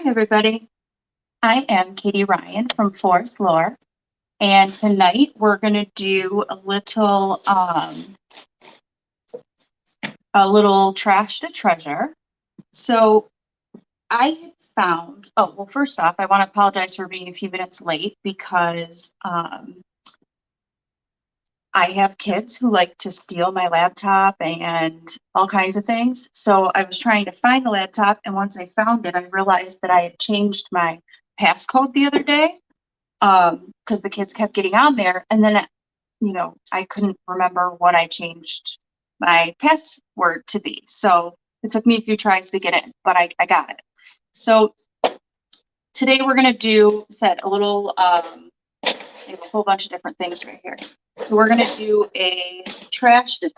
everybody. I am Katie Ryan from Forest Lore, and tonight we're going to do a little trash to treasure. So I found. Oh well, first off, I want to apologize for being a few minutes late because I have kids who like to steal my laptop and all kinds of things. So I was trying to find the laptop, and once I found it, I realized that I had changed my passcode the other day because the kids kept getting on there, and then I couldn't remember what I changed my password to be. So it took me a few tries to get in, but I got it. So today we're gonna do a little I have a whole bunch of different things right here. So we're gonna do a trash to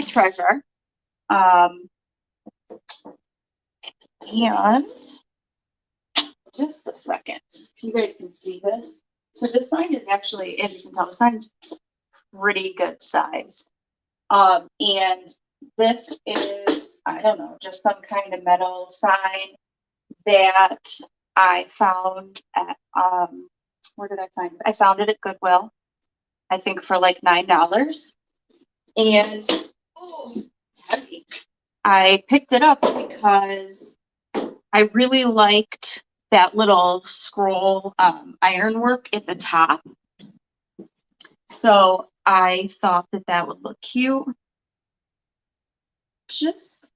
treasure. And just a second, if you guys can see this. So this sign is actually, as you can tell, the sign's pretty good size. And this is, I don't know, just some kind of metal sign that I found at, where did I find it? I found it at Goodwill, I think for like $9. And it's heavy. I picked it up because I really liked that little scroll ironwork at the top. So I thought that would look cute. Just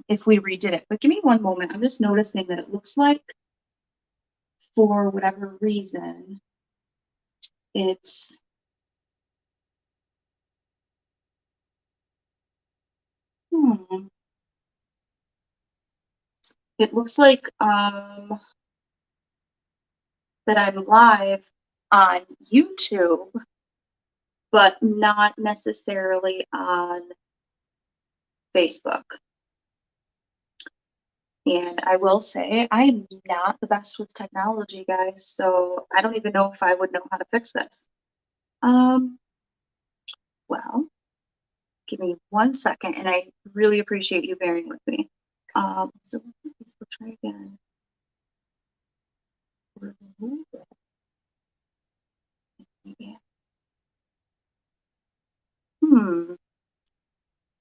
if we redid it. But give me one moment. I'm just noticing that it looks like for whatever reason it's it looks like that I'm live on YouTube, but not necessarily on Facebook. And I will say I'm not the best with technology, guys, so I don't even know if I would know how to fix this. Well, give me 1 second, and I really appreciate you bearing with me. So let's try again.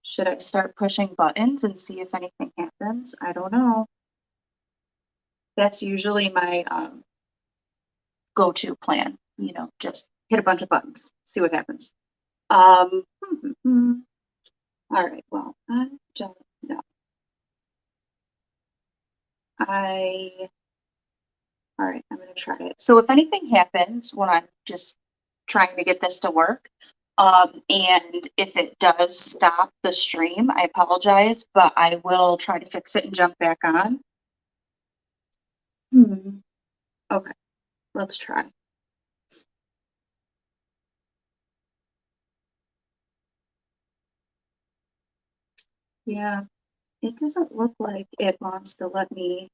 Should I start pushing buttons and see if anything happens? I don't know. That's usually my go-to plan. Just hit a bunch of buttons, see what happens. All right, well, I don't know. All right, I'm gonna try it. So if anything happens when I'm just trying to get this to work, and if it does stop the stream, I apologize, but I will try to fix it and jump back on. Okay, let's try. Yeah, it doesn't look like it wants to let me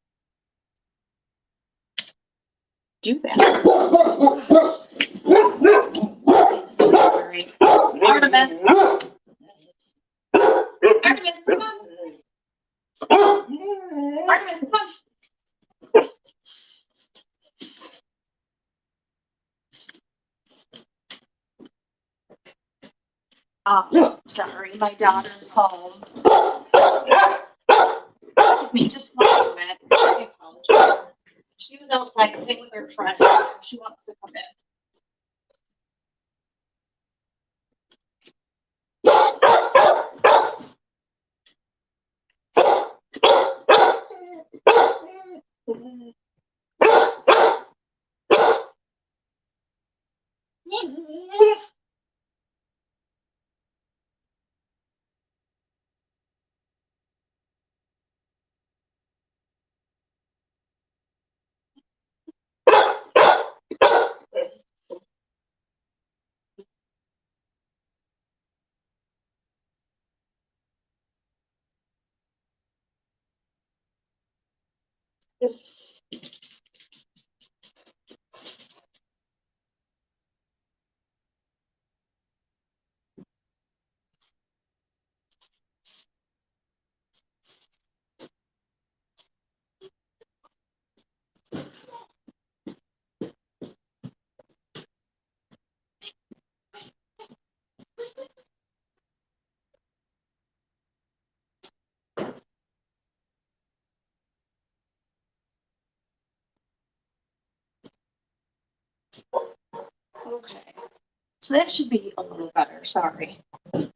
do that. Sorry. Artemis, come on. Artemis, come on. Oh, sorry, my daughter's home. Give me just 1 moment. I apologize. She was outside playing with her friend. She wants to come in. Okay. So that should be a little better. Sorry.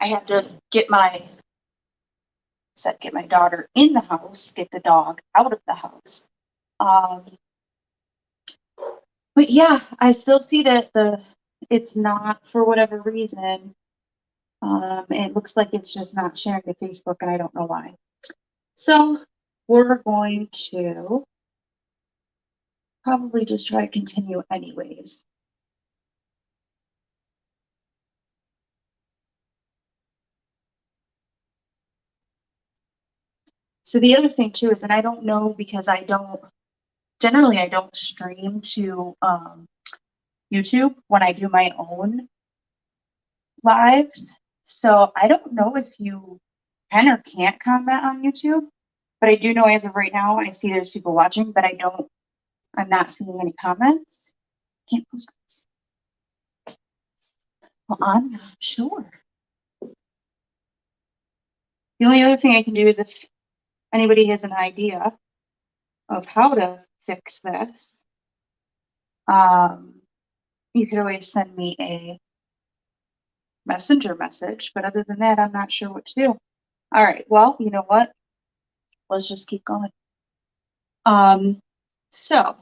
I had to get my daughter in the house, get the dog out of the house. But yeah, I still see that it's not, for whatever reason. It looks like it's just not sharing to Facebook, and I don't know why. So we're going to probably just try to continue anyways. So the other thing too is, and I don't know because I don't stream to YouTube when I do my own lives. So I don't know if you can or can't comment on YouTube, but I do know as of right now, I see there's people watching, but I'm not seeing any comments. Can't post comments. Well, I'm not sure. The only other thing I can do is if anybody has an idea of how to fix this, you could always send me a messenger message, but other than that, I'm not sure what to do. All right, well, you know what? Let's just keep going. So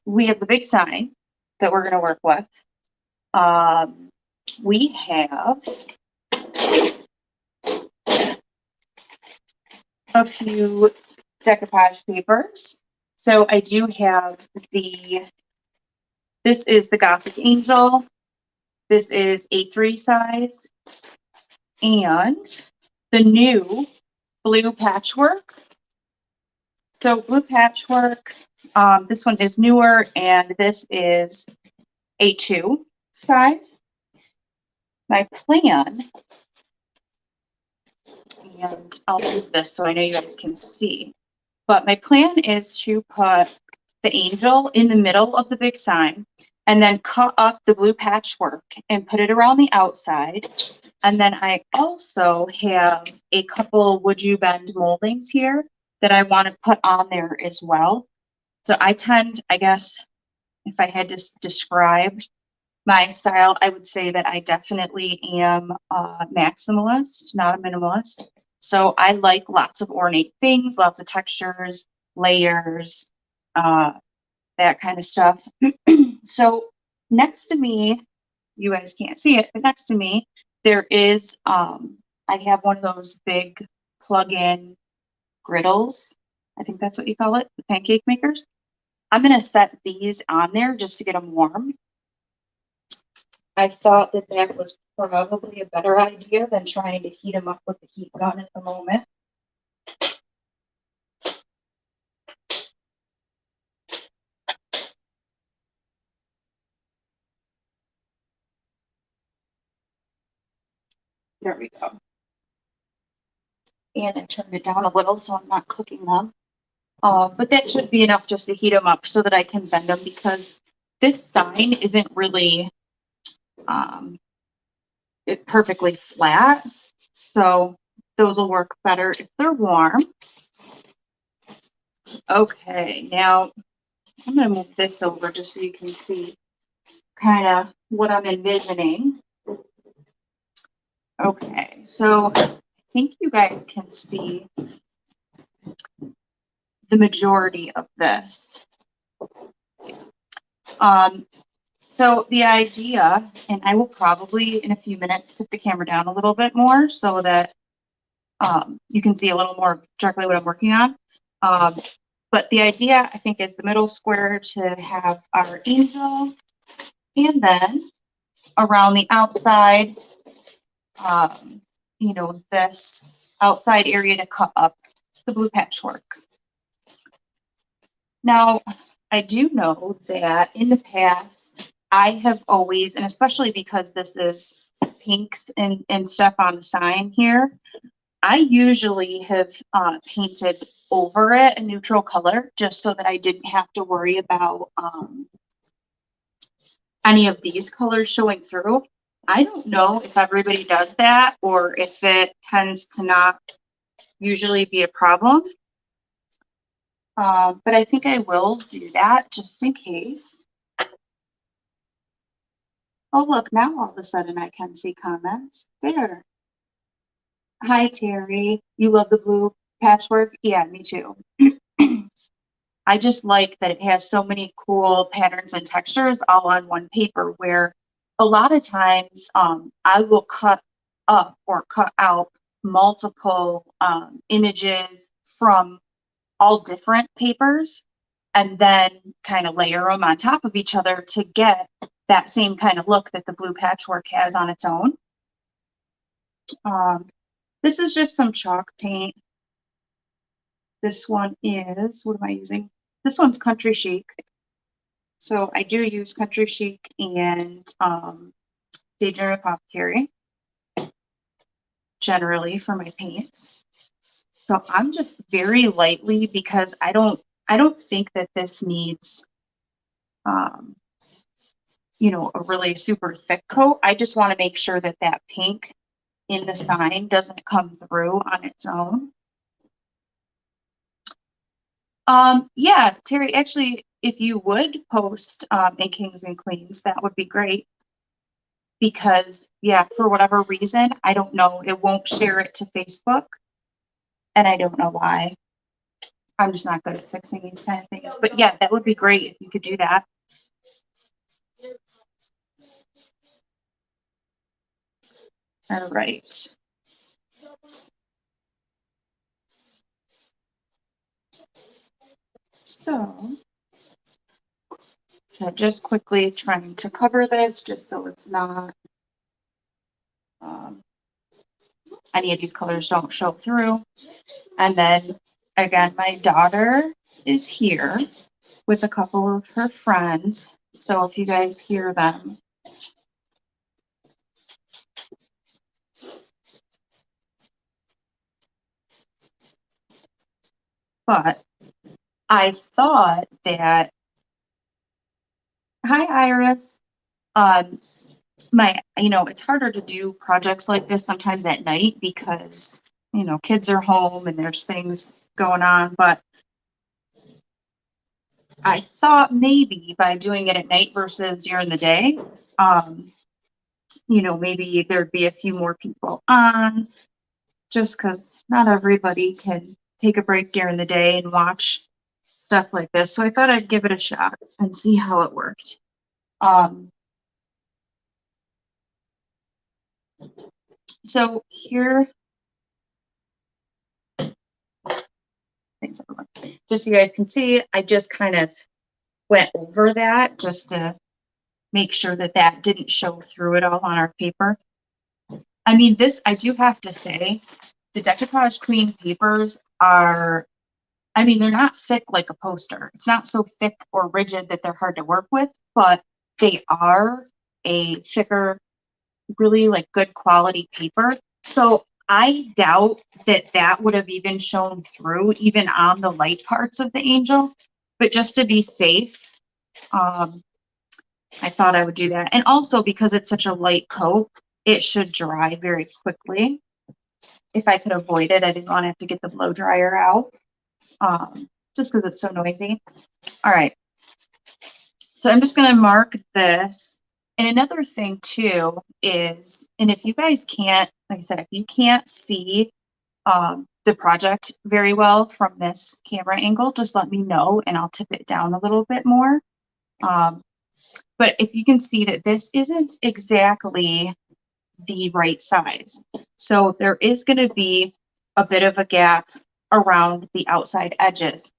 we have the big sign that we're going to work with. We have a few decoupage papers. So I do have this is the Gothic Angel. This is A3 size. And the new blue patchwork. So blue patchwork, this one is newer, and this is A2 size. My plan, and I'll move this so I know you guys can see, but my plan is to put the angel in the middle of the big sign and then cut off the blue patchwork and put it around the outside. And then I also have a couple Would You Bend moldings here that I want to put on there as well. So I tend, I guess, if I had to describe my style, I would say that I definitely am a maximalist, not a minimalist. So I like lots of ornate things, lots of textures, layers, that kind of stuff. So next to me, you guys can't see it, but next to me, there is, I have one of those big plug-in griddles. I think that's what you call it, the pancake makers. I'm going to set these on there just to get them warm. I thought that that was probably a better idea than trying to heat them up with the heat gun at the moment. There we go. And I turned it down a little so I'm not cooking them. But that should be enough just to heat them up so that I can bend them, because this sign isn't really perfectly flat. So those will work better if they're warm. Okay, now I'm going to move this over just so you can see kind of what I'm envisioning. Okay, so I think you guys can see the majority of this. So the idea, and I will probably in a few minutes tip the camera down a little bit more so that you can see a little more directly what I'm working on. But the idea, I think, is the middle square to have our angel, and then around the outside, you know, this outside area to cut up the blue patchwork. Now, I do know that in the past, I have always, and especially because this is pinks and stuff on the sign here, I usually have painted over it a neutral color just so that I didn't have to worry about any of these colors showing through. I don't know if everybody does that or if it tends to not usually be a problem. But I think I will do that just in case. Oh, look, now all of a sudden I can see comments. There. Hi, Terry. You love the blue patchwork? Yeah, me too. I just like that it has so many cool patterns and textures all on one paper, where a lot of times I will cut up or cut out multiple images from all different papers and then kind of layer them on top of each other to get that same kind of look that the blue patchwork has on its own. This is just some chalk paint. This one is, what am I using? This one's Country Chic. So I do use Country Chic and Daydream Apothecary generally for my paints. So I'm just very lightly, because I don't think that this needs you know, a really super thick coat. I just want to make sure that that pink in the sign doesn't come through on its own. Yeah, Terry, actually, if you would post in Kings and Queens, that would be great. Because, yeah, for whatever reason, I don't know, it won't share it to Facebook. And I don't know why. I'm just not good at fixing these kind of things. But yeah, that would be great if you could do that. All right. So just quickly trying to cover this just so it's not any of these colors don't show through. And then again, my daughter is here with a couple of her friends. So if you guys hear them, but I thought that, hi Iris, um, you know, it's harder to do projects like this sometimes at night because, you know, kids are home and there's things going on, but I thought maybe by doing it at night versus during the day, you know, maybe there'd be a few more people on, just because not everybody can take a break during the day and watch stuff like this. So I thought I'd give it a shot and see how it worked. So here, thanks everyone. Just so you guys can see, I just kind of went over that just to make sure that that didn't show through it all on our paper. I mean, this, I do have to say, the Decoupage Queen papers are, I mean, they're not thick like a poster. It's not so thick or rigid that they're hard to work with, but they are a thicker, really like good quality paper. So I doubt that that would have even shown through even on the light parts of the angel. But just to be safe, I thought I would do that. And also because it's such a light coat, it should dry very quickly. If I could avoid it, I didn't want to have to get the blow dryer out, just because it's so noisy. All right. So I'm just going to mark this. And another thing too is, and if you guys can't, like I said, if you can't see the project very well from this camera angle, just let me know and I'll tip it down a little bit more. But if you can see that this isn't exactly the right size. So there is going to be a bit of a gap around the outside edges.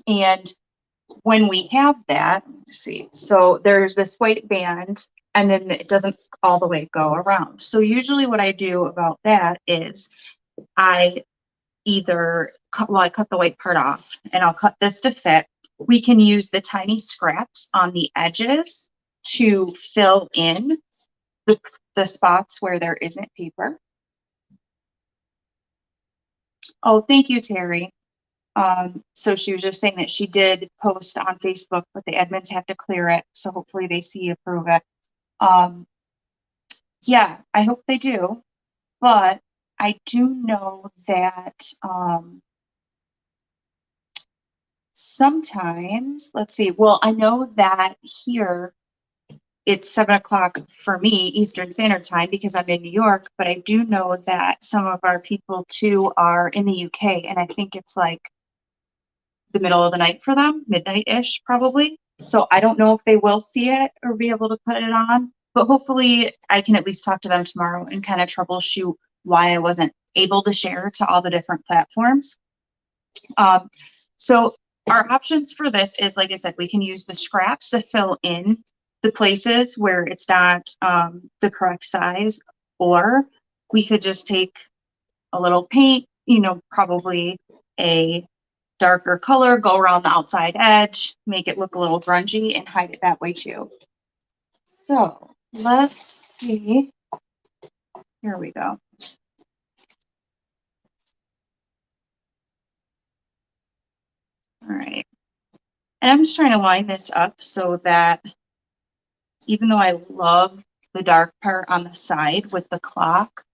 And when we have that, let's see, so there's this white band and then it doesn't all the way go around. So usually what I do about that is I either cut, well, I cut the white part off and I'll cut this to fit. We can use the tiny scraps on the edges to fill in the spots where there isn't paper. Oh, thank you, Terry. So she was just saying that she did post on Facebook, but the admins have to clear it. So hopefully they see, approve it. Yeah, I hope they do. But I do know that sometimes, let's see, well, I know that here it's 7 o'clock for me, Eastern Standard Time, because I'm in New York, but I do know that some of our people too are in the UK, and I think it's like the middle of the night for them, midnight-ish probably. So I don't know if they will see it or be able to put it on, but hopefully I can at least talk to them tomorrow and kind of troubleshoot why I wasn't able to share to all the different platforms. So our options for this is, like I said, we can use the scraps to fill in the places where it's not the correct size, or we could just take a little paint, you know, probably a darker color, go around the outside edge, make it look a little grungy and hide it that way too. So let's see. Here we go. All right. And I'm just trying to line this up so that even though I love the dark part on the side with the clock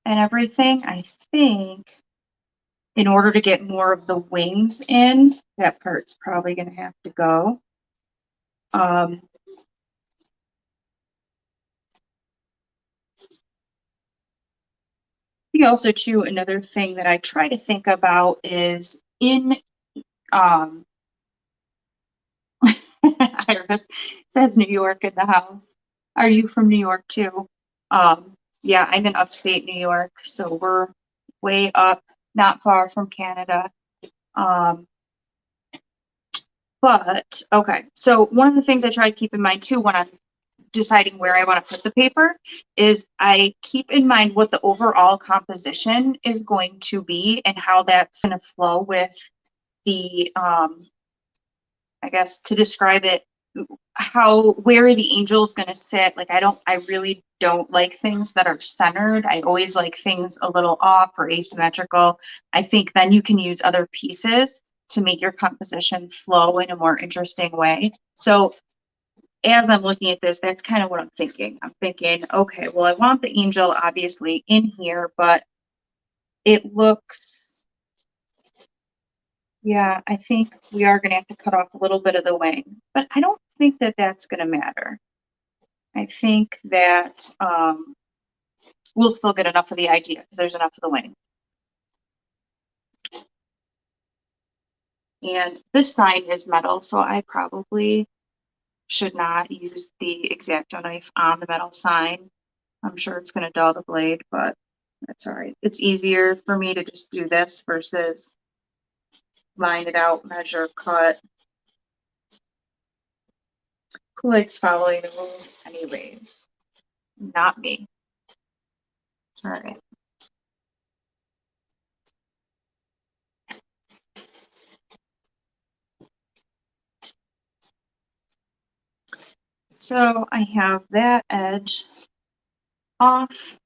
and everything, I think in order to get more of the wings in, that part's probably going to have to go. I think also too, another thing that I try to think about is in Iris says New York in the house. Are you from New York too? Yeah, I'm in upstate New York, so we're way up, not far from Canada. But okay, so one of the things I try to keep in mind too when I'm deciding where I want to put the paper is I keep in mind what the overall composition is going to be and how that's going to flow with the I guess to describe it, where are the angels going to sit? Like I really don't like things that are centered. I always like things a little off or asymmetrical. I think then you can use other pieces to make your composition flow in a more interesting way. So as I'm looking at this, that's kind of what I'm thinking. I'm thinking, okay, well, I want the angel obviously in here, but it looks, yeah, I think we are going to have to cut off a little bit of the wing, but I don't think that that's going to matter. I think that we'll still get enough of the idea because there's enough of the wing. And this sign is metal, so I probably should not use the X-Acto knife on the metal sign. I'm sure it's going to dull the blade, but that's all right. It's easier for me to just do this versus line it out, measure, cut. Who likes following the rules anyways? Not me. All right. So I have that edge off.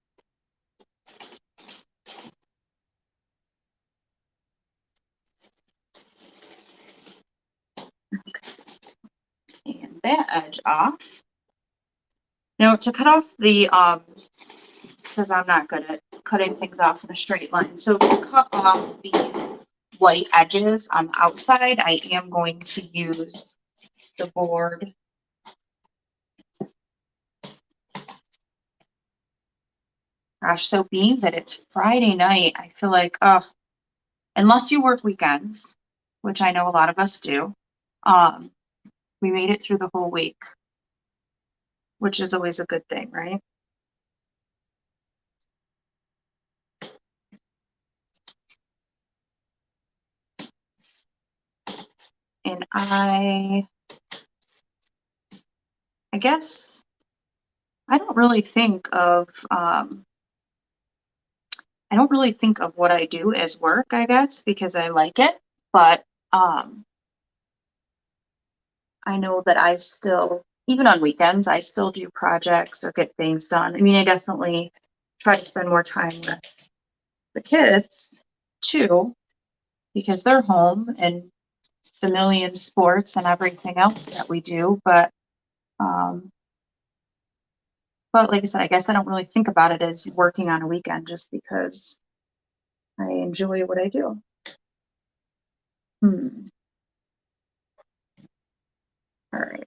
And that edge off. Now to cut off the, because I'm not good at cutting things off in a straight line. So to cut off these white edges on the outside, I am going to use the board. Gosh, so being that it's Friday night, I feel like, unless you work weekends, which I know a lot of us do, we made it through the whole week, which is always a good thing, right? And I guess I don't really think of what I do as work, I guess, because I like it, but I know that I still, even on weekends, I still do projects or get things done. I mean, I definitely try to spend more time with the kids too, because they're home and the million sports and everything else that we do. But like I said, I guess I don't really think about it as working on a weekend just because I enjoy what I do. All right.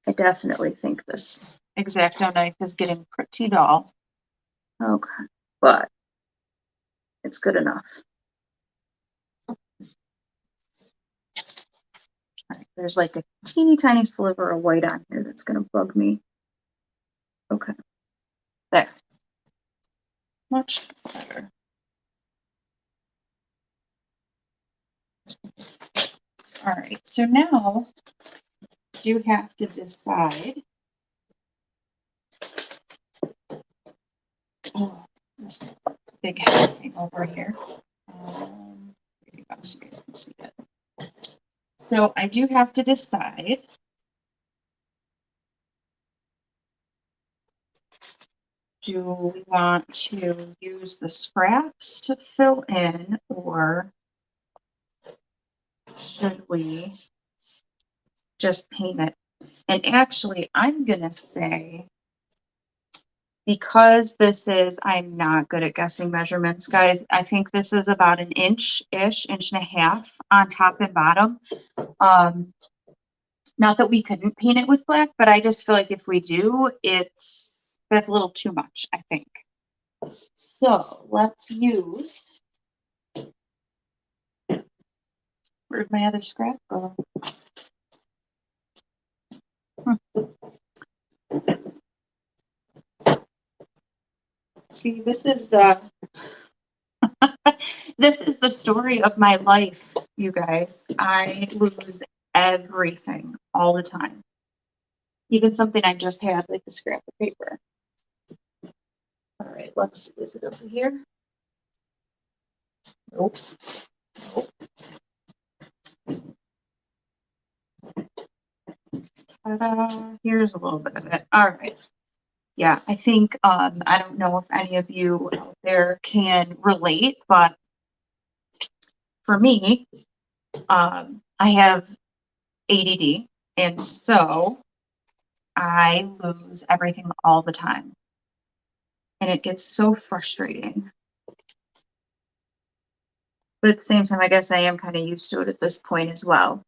I definitely think this X-Acto knife is getting pretty dull. Okay, but it's good enough. All right, there's like a teeny tiny sliver of white on here that's gonna bug me. Okay, there. Much better. All right, so now you have to decide. Oh, this big heavy thing over here. There you go, so you guys can see it. So I do have to decide. Do we want to use the scraps to fill in, or should we just paint it? And actually, I'm gonna say, because this is, I'm not good at guessing measurements, guys. I think this is about an inch-ish, inch and a half on top and bottom. Not that we couldn't paint it with black, but I just feel like if we do, that's a little too much, I think. So let's use, where'd my other scrap go? See, this is this is the story of my life, you guys. I lose everything all the time. Even something I just had, like a scrap of paper. All right, let's see. Is it over here? Nope. Nope. Ta-da. Here's a little bit of it. All right. Yeah, I think, I don't know if any of you out there can relate, but for me, I have ADD, and so I lose everything all the time. And it gets so frustrating. But at the same time, I guess I am kind of used to it at this point as well.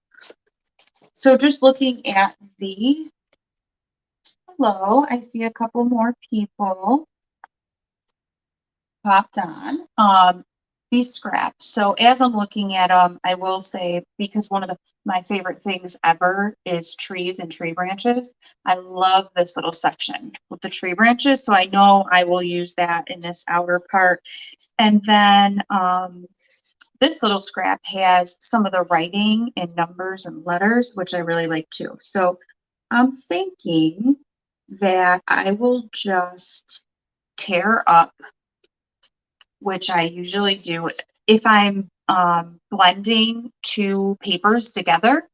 So just looking at the, hello, I see a couple more people popped on. These scraps. So as I'm looking at them, I will say, because one of my favorite things ever is trees and tree branches. I love this little section with the tree branches. So I know I will use that in this outer part. And then this little scrap has some of the writing and numbers and letters, which I really like too. So I'm thinking that I will just tear up, which I usually do if I'm blending two papers together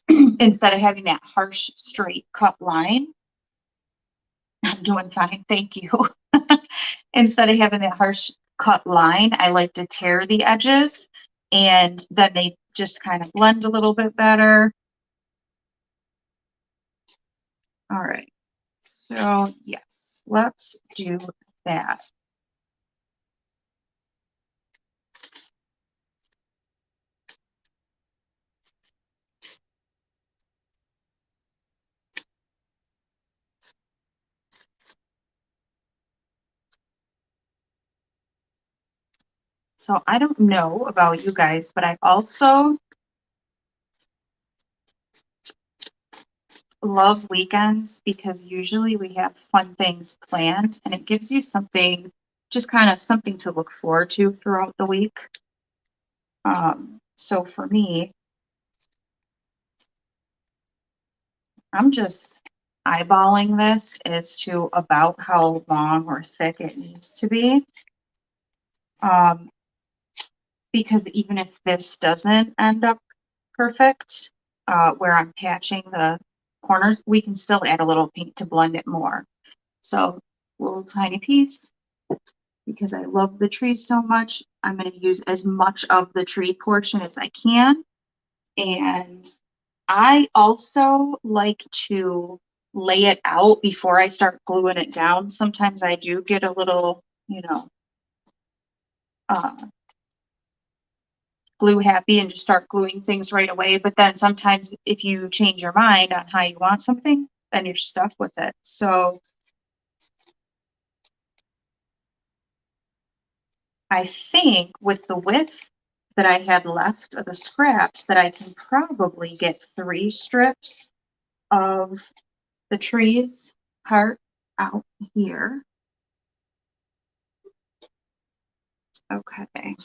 instead of having that harsh straight cut line. I'm doing fine, thank you. Instead of having that harsh cut line, I like to tear the edges, and then they just kind of blend a little bit better. All right, so yes, let's do that. So I don't know about you guys, but I also love weekends because usually we have fun things planned and it gives you something, just kind of something to look forward to throughout the week. So for me, I'm just eyeballing this as to about how long or thick it needs to be. Because even if this doesn't end up perfect, where I'm patching the corners, we can still add a little paint to blend it more. So a little tiny piece, because I love the trees so much. I'm going to use as much of the tree portion as I can. And I also like to lay it out before I start gluing it down. Sometimes I do get a little, glue happy and just start gluing things right away. But then sometimes if you change your mind on how you want something, then you're stuck with it. So I think with the width that I had left of the scraps that I can probably get 3 strips of the trees part out here. Okay.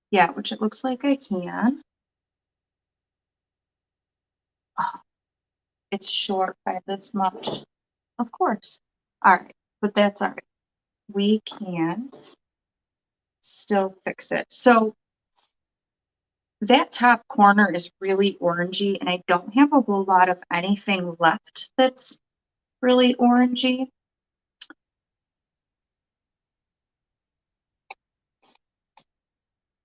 Yeah, which it looks like I can. Oh, it's short by this much. Of course. All right, but that's all right. We can still fix it. So that top corner is really orangey, and I don't have a whole lot of anything left that's really orangey.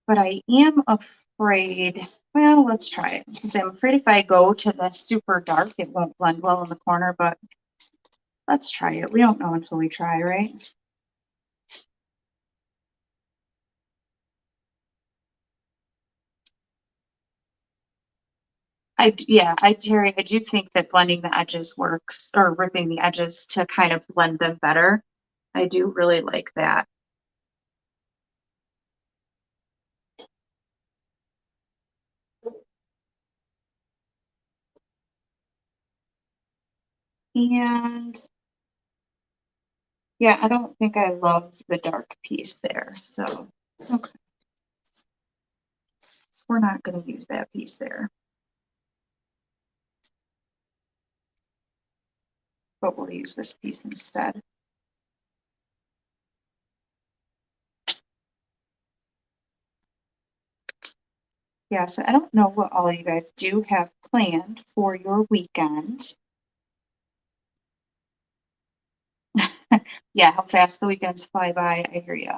But I am afraid, well, let's try it. Because I'm afraid if I go to the super dark, it won't blend well in the corner, but let's try it. We don't know until we try, right? Terry, I do think that blending the edges works, or ripping the edges to kind of blend them better. I do really like that. And yeah, I don't think I love the dark piece there. So, okay. So we're not going to use that piece there. But we'll use this piece instead. Yeah, so I don't know what all you guys do have planned for your weekend. Yeah, how fast the weekends fly by, I hear you.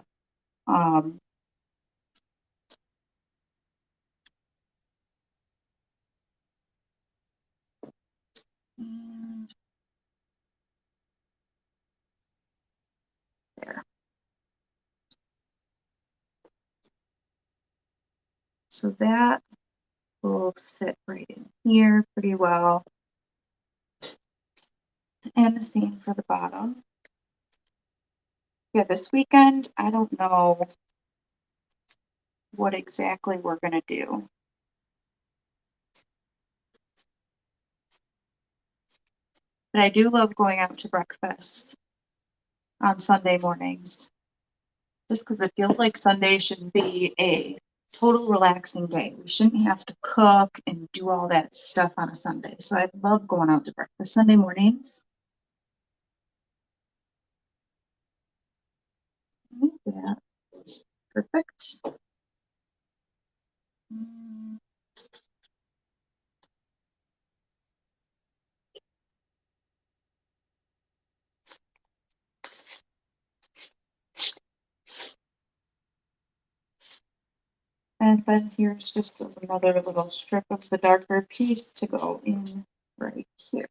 There. So that will fit right in here pretty well. And the same for the bottom. Yeah, this weekend, I don't know what exactly we're going to do. But I do love going out to breakfast on Sunday mornings. Just because it feels like Sunday should be a total relaxing day. We shouldn't have to cook and do all that stuff on a Sunday. So I love going out to breakfast Sunday mornings. That is perfect. And then here's just another little strip of the darker piece to go in right here.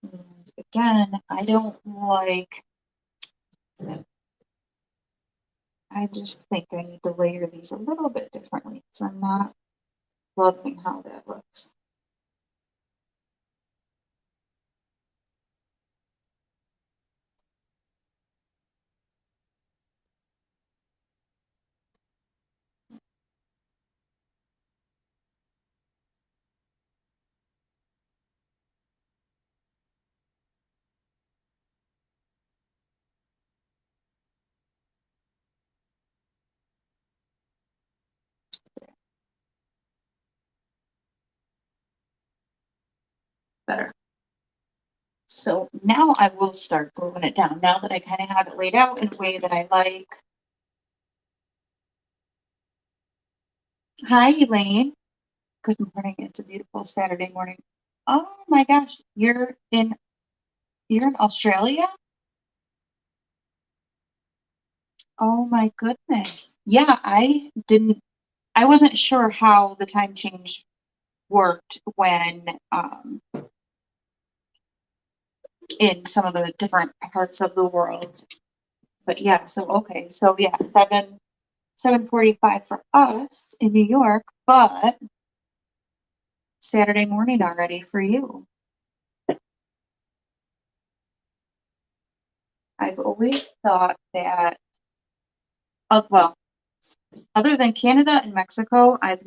And again, I don't like, I just think I need to layer these a little bit differently because I'm not loving how that looks. Better. So now I will start gluing it down now that I kind of have it laid out in a way that I like. Hi, Elaine. Good morning. It's a beautiful Saturday morning. Oh my gosh, you're in Australia? Oh my goodness. Yeah, I wasn't sure how the time change worked when in some of the different parts of the world. But yeah, so okay, so yeah, 7:45 for us in New York, but Saturday morning already for you. I've always thought that, well, other than Canada and Mexico, I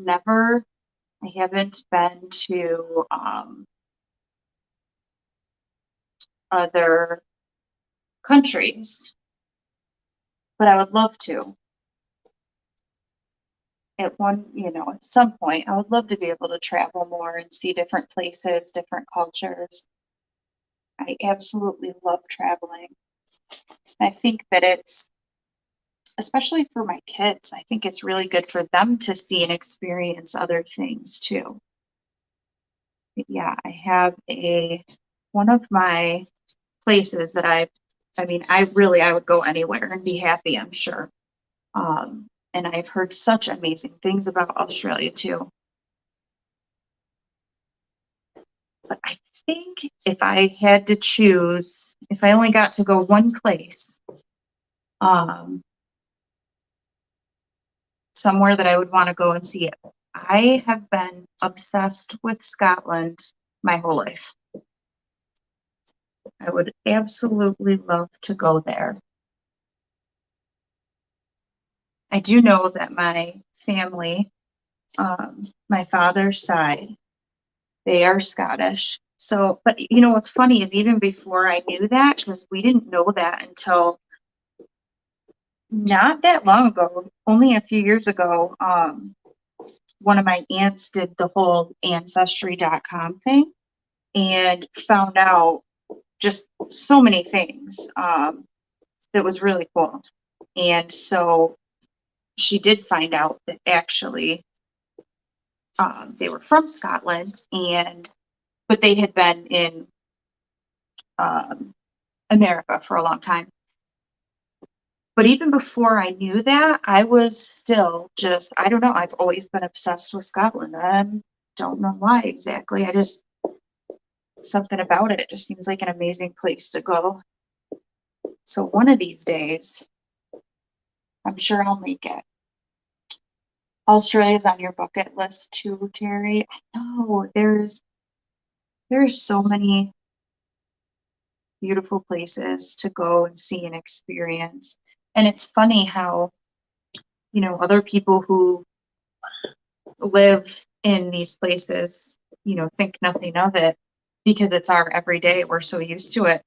haven't been to other countries, but I would love to. At some point, I would love to be able to travel more and see different places, different cultures. I absolutely love traveling. I think that especially for my kids, I think it's really good for them to see and experience other things too. But yeah, I have one of my places that I would go anywhere and be happy, I'm sure. And I've heard such amazing things about Australia too. But I think if I had to choose, if I only got to go one place, um, somewhere that I would want to go and see it. I have been obsessed with Scotland my whole life. I would absolutely love to go there. I do know that my family, my father's side, they are Scottish. So, but what's funny is even before I knew that, because we didn't know that until not that long ago, only a few years ago, one of my aunts did the whole ancestry.com thing and found out just so many things that was really cool. And so she did find out that actually they were from Scotland, but they had been in um, America for a long time. But even before I knew that, I was still just, I don't know, I've always been obsessed with Scotland. I don't know why exactly. Something about it just seems like an amazing place to go. So one of these days, I'm sure I'll make it. Australia's on your bucket list too, Terry. I know there's so many beautiful places to go and see and experience. And it's funny how, other people who live in these places, think nothing of it because it's our everyday. We're so used to it.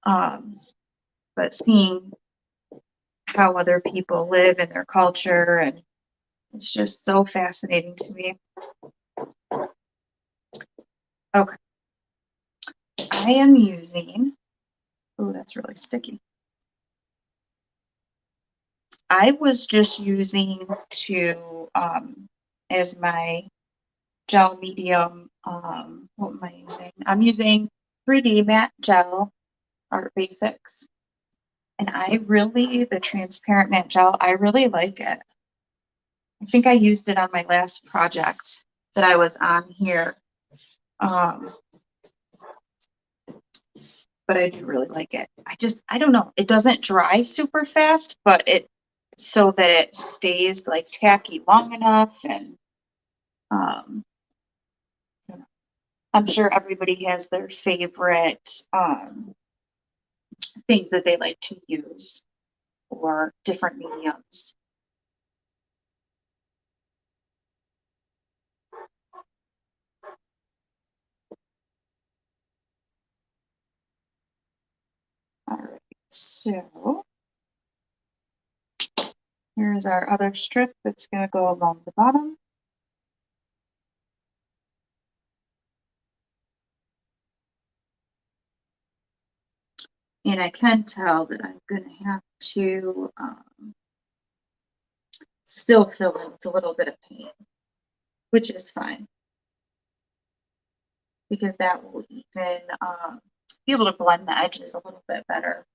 Um, but seeing how other people live and their culture, and it's just so fascinating to me. Okay. I am using, oh, that's really sticky. I was just using as my gel medium, what am I using? I'm using 3D matte gel Art Basics. And the transparent matte gel, I really like it. I think I used it on my last project that I was on here. But I do really like it. I don't know. It doesn't dry super fast, but so that it stays like tacky long enough. And I'm sure everybody has their favorite things that they like to use or different mediums. All right, so here's our other strip that's going to go along the bottom. And I can tell that I'm going to have to still fill in with a little bit of paint, which is fine, because that will even be able to blend the edges a little bit better.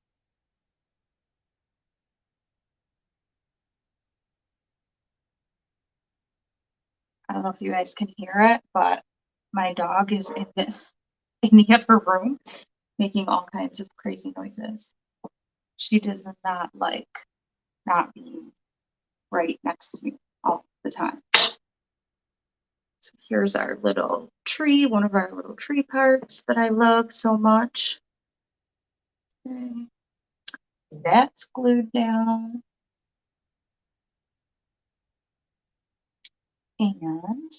I don't know if you guys can hear it, but my dog is in in the other room, making all kinds of crazy noises. She does not like not being right next to me all the time. So here's our little tree, one of our little tree parts that I love so much. Okay. That's glued down. And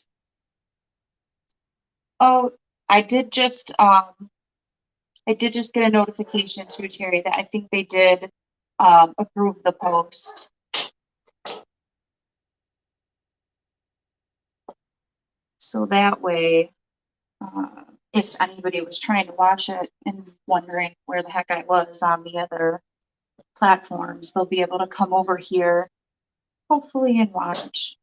oh, I did just get a notification to Terry that I think they did approve the post. So that way, if anybody was trying to watch it and wondering where the heck I was on the other platforms, they'll be able to come over here, hopefully, and watch.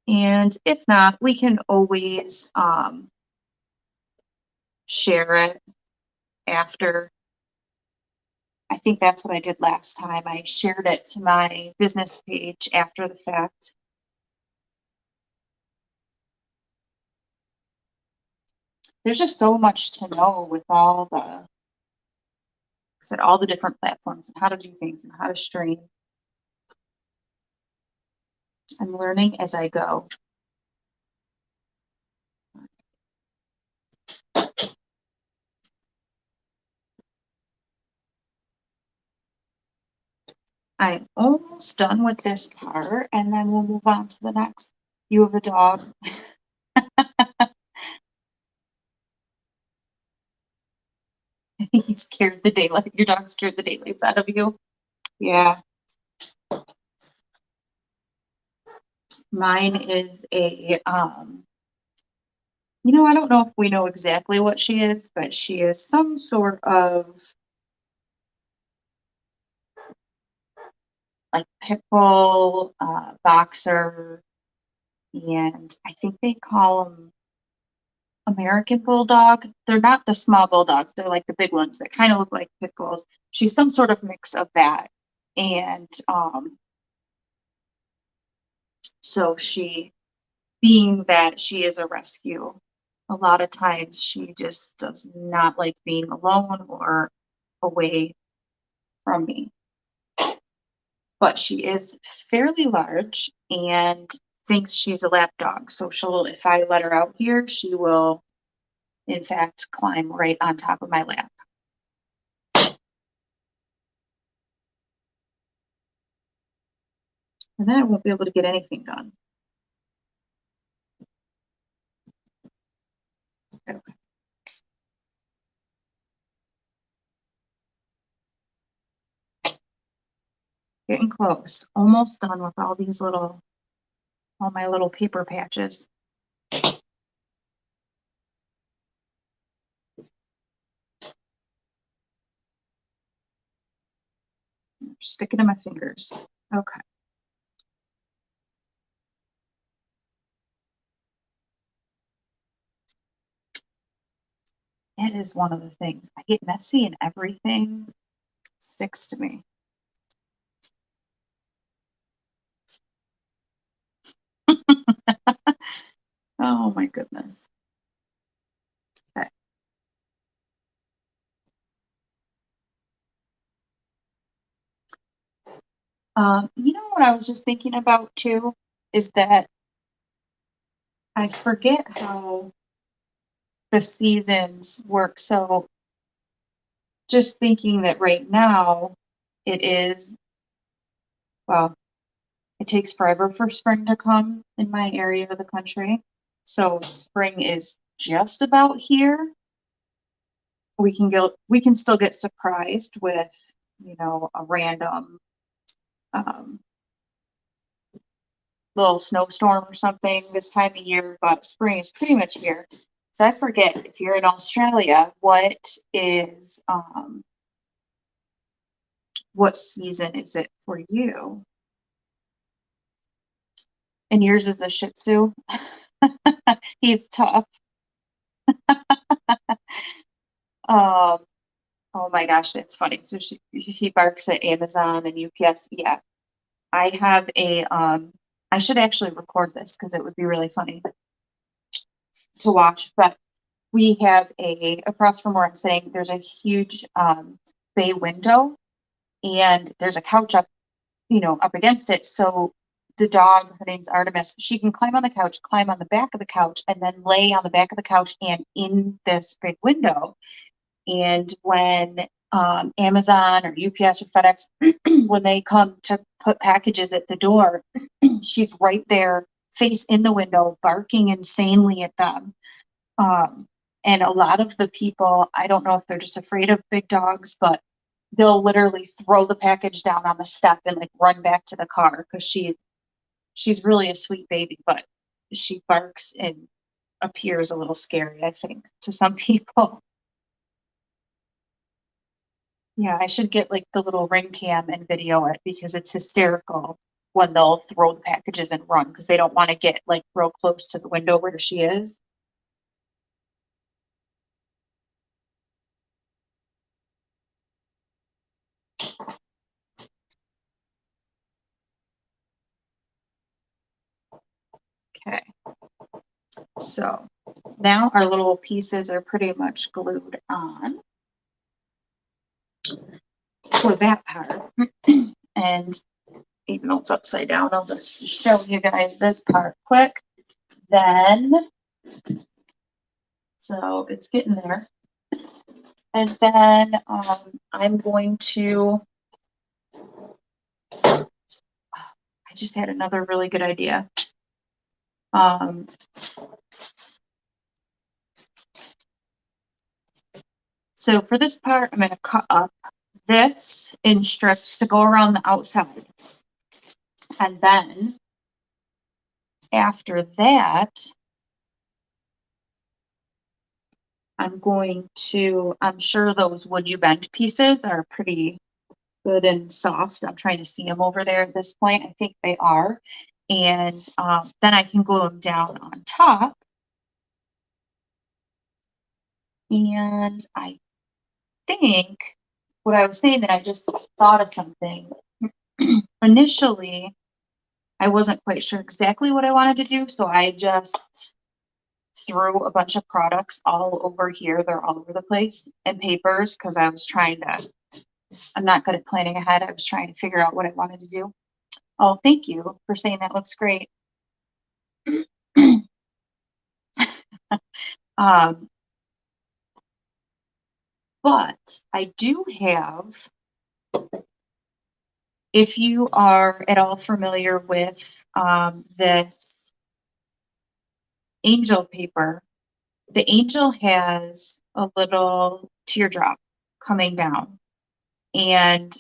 And if not, we can always share it after. I think that's what I did last time. I shared it to my business page after the fact. There's just so much to know with all the different platforms and how to do things and how to stream. I'm learning as I go. I'm almost done with this part, and then we'll move on to the next. You have a dog. He scared the daylight. Your dog scared the daylights out of you. Yeah. Mine is a I don't know if we know exactly what she is, but she is some sort of like pit bull, boxer, and I think they call them American bulldog. They're not the small bulldogs. They're like the big ones that kind of look like pit bulls. She's some sort of mix of that. And so being that she is a rescue, a lot of times she just does not like being alone or away from me. But she is fairly large and thinks she's a lap dog. So if I let her out here, she will, in fact, climb right on top of my lap. And then I won't be able to get anything done. Okay. Getting close. Almost done with all my little paper patches. Stick it in my fingers. Okay. That is one of the things. I get messy and everything sticks to me. Oh my goodness. Okay. What I was just thinking about too is that I forget how the seasons work. So just thinking that right now it is, well, it takes forever for spring to come in my area of the country. So spring is just about here. We can still get surprised with, a random little snowstorm or something this time of year, but spring is pretty much here. So I forget, if you're in Australia, what season is it for you? And yours is a Shih Tzu. He's tough. Oh my gosh, it's funny. So he barks at Amazon and UPS. Yeah, I have I should actually record this because it would be really funny. to watch, but we have across from where I'm sitting, there's a huge bay window, and there's a couch up, up against it. So the dog, her name's Artemis, she can climb on the couch, climb on the back of the couch, and then lay on the back of the couch and in this big window. And when Amazon or UPS or FedEx, when they come to put packages at the door, she's right there, face in the window, barking insanely at them. And a lot of the people, I don't know if they're just afraid of big dogs, but they'll literally throw the package down on the step and like run back to the car because she's really a sweet baby, but she barks and appears a little scary, I think, to some people. Yeah, I should get like the little ring cam and video it because it's hysterical when they'll throw the packages and run because they don't want to get like real close to the window where she is. Okay, so now our little pieces are pretty much glued on for that part. And even though it's upside down, I'll just show you guys this part quick. Then, so it's getting there. And then I'm going to, I just had another really good idea. So for this part, I'm going to cut up this in strips to go around the outside. And then after that, I'm sure those would you bend pieces are pretty good and soft. I'm trying to see them over there at this point. I think they are. And then I can glue them down on top. And I think what I was saying that I just thought of something. Initially, I wasn't quite sure exactly what I wanted to do, so I just threw a bunch of products all over here. They're all over the place, and papers, because I was trying to, I'm not good at planning ahead. I was trying to figure out what I wanted to do. Oh, thank you for saying that looks great. But I do have, if you are at all familiar with this angel paper, the angel has a little teardrop coming down. And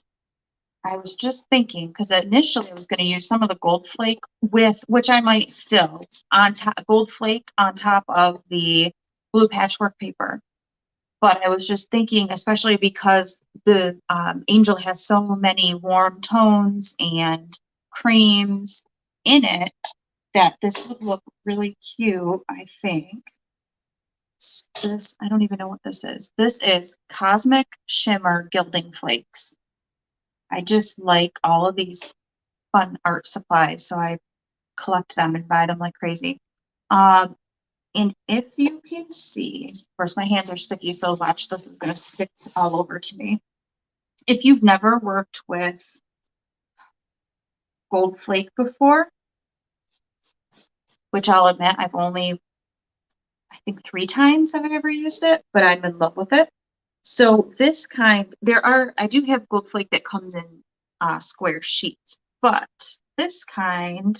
I was just thinking, because initially I was going to use some of the gold flake with, which I might still, on top, gold flake on top of the blue patchwork paper. But I was just thinking, especially because the angel has so many warm tones and creams in it, that this would look really cute, I think. This, I don't even know what this is. This is Cosmic Shimmer Gilding Flakes. I just like all of these fun art supplies, so I collect them and buy them like crazy. And if you can see, of course my hands are sticky, so watch, this is going to stick all over to me. If you've never worked with gold flake before, which I'll admit I've only, I think 3 times have I ever used it, but I'm in love with it. So this kind, I do have gold flake that comes in square sheets, but this kind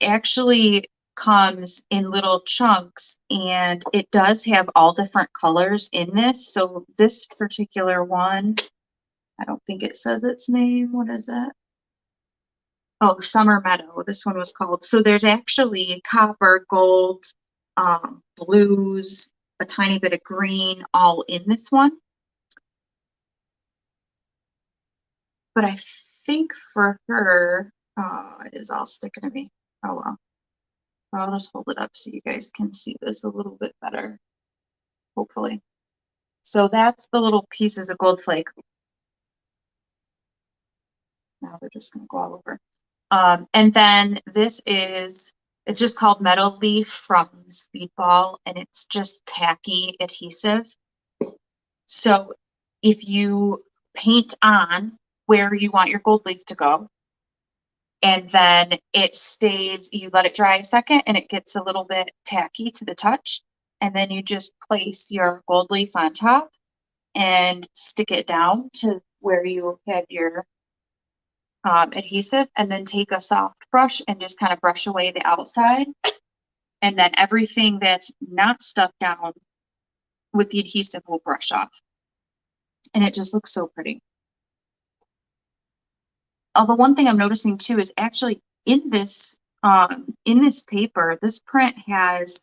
actually comes in little chunks, and it does have all different colors in this. So this particular one, I don't think it says its name. What is it? Oh, Summer Meadow. This one was called. So there's actually copper, gold, blues, a tiny bit of green, all in this one. But I think for her, it is all sticking to me. Oh well. I'll just hold it up so you guys can see this a little bit better, hopefully. So that's the little pieces of gold flake. Now they're just going to go all over. And then this is It's just called Metal Leaf from Speedball, and it's just tacky adhesive. So if you paint on where you want your gold leaf to go, and then it stays, you let it dry a second and it gets a little bit tacky to the touch, and then you just place your gold leaf on top and stick it down to where you had your adhesive, and then take a soft brush and just kind of brush away the outside, and then everything that's not stuck down with the adhesive will brush off, and it just looks so pretty. Although one thing I'm noticing too is actually in this paper, this print has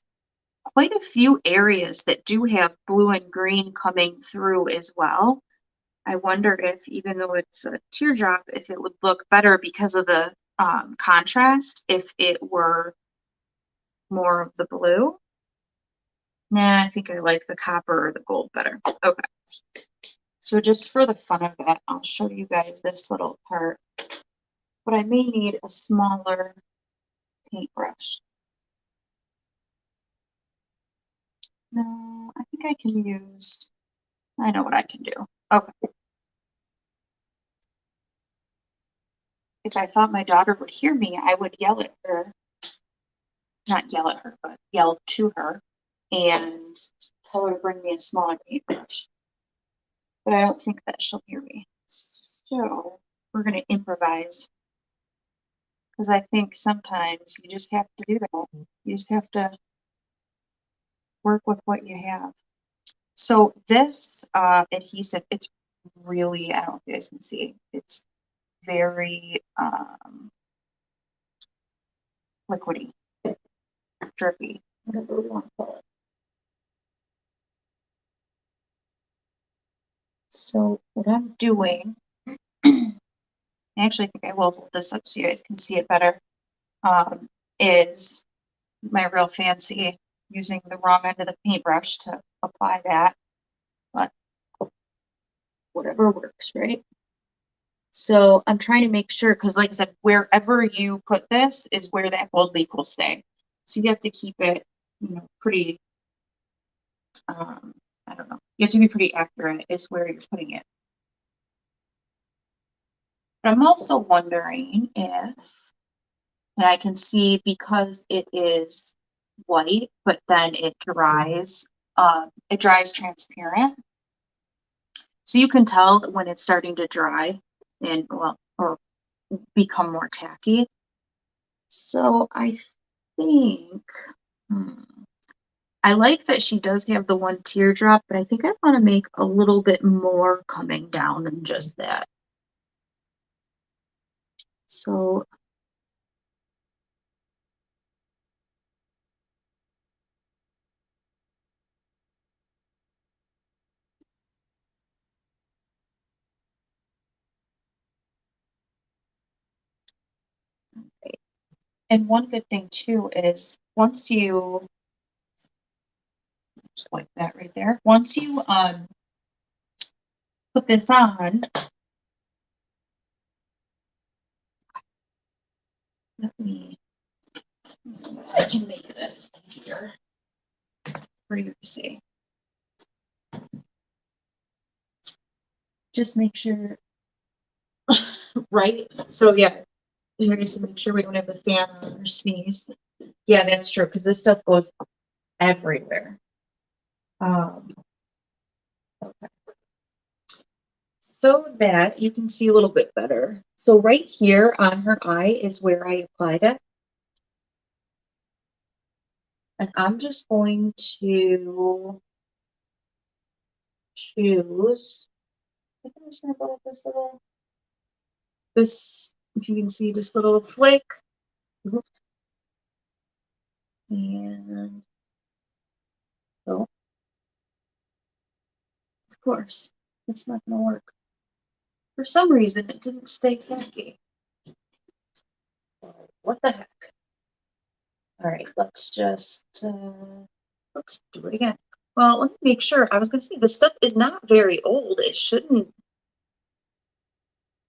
quite a few areas that do have blue and green coming through as well. I wonder if, even though it's a teardrop, if it would look better because of the contrast if it were more of the blue. Nah, I think I like the copper or the gold better. Okay. So just for the fun of it, I'll show you guys this little part. But I may need a smaller paintbrush. No, I think I can use, I know what I can do. Okay. If I thought my daughter would hear me, I would yell at her. Not yell at her, but yell to her and tell her to bring me a smaller paintbrush. But I don't think that she'll hear me. So we're going to improvise. Because I think sometimes you just have to do that. You just have to work with what you have. So this adhesive, it's really, I don't know if you guys can see, it's very liquidy, drippy, whatever we want to call it. So what I'm doing, I actually think I will hold this up so you guys can see it better, is my real fancy using the wrong end of the paintbrush to apply that, but whatever works, right? So I'm trying to make sure, because like I said, wherever you put this is where that gold leaf will stay. So you have to keep it, pretty, I don't know, you have to be pretty accurate is where you're putting it. But I'm also wondering if, and I can see because it is white, but then it dries transparent. So you can tell when it's starting to dry and, well, or become more tacky. So I think, I like that she does have the one teardrop, but I think I want to make a little bit more coming down than just that. So and one good thing too is once you just like that right there, once you put this on, let me see if I can make this easier for you to see. Just make sure, right? So yeah, you just make sure we don't have the fan on or sneeze. Yeah, that's true, because this stuff goes everywhere. Okay. So that you can see a little bit better. So right here on her eye is where I applied it. And I'm just going to choose, I think I'm just gonna go with this, if you can see, just a little flick. And oh, of course, it's not gonna work. For some reason, it didn't stay tacky. What the heck? All right, let's just, let's do it again. Well, let me make sure. I was gonna say, this stuff is not very old. It shouldn't,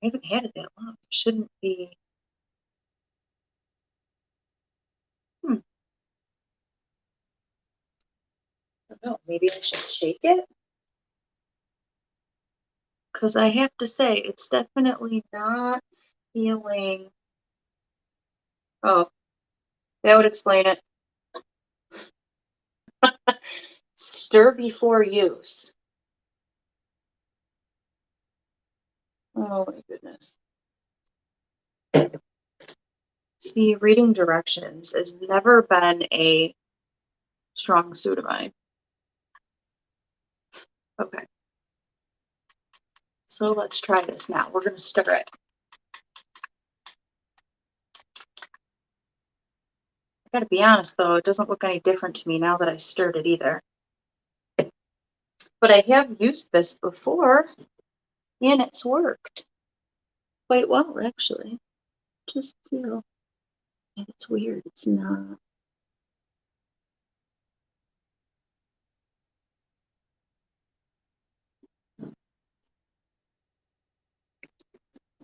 I haven't had it that long. It shouldn't be, don't know, maybe I should shake it? Because I have to say, it's definitely not feeling... Oh, that would explain it. Stir before use. Oh my goodness. See, reading directions has never been a strong suit of mine. Okay. So let's try this now. We're going to stir it. I gotta be honest though, it doesn't look any different to me now that I stirred it either. But I have used this before, and it's worked quite well, actually. Just feel, and it's weird. It's not.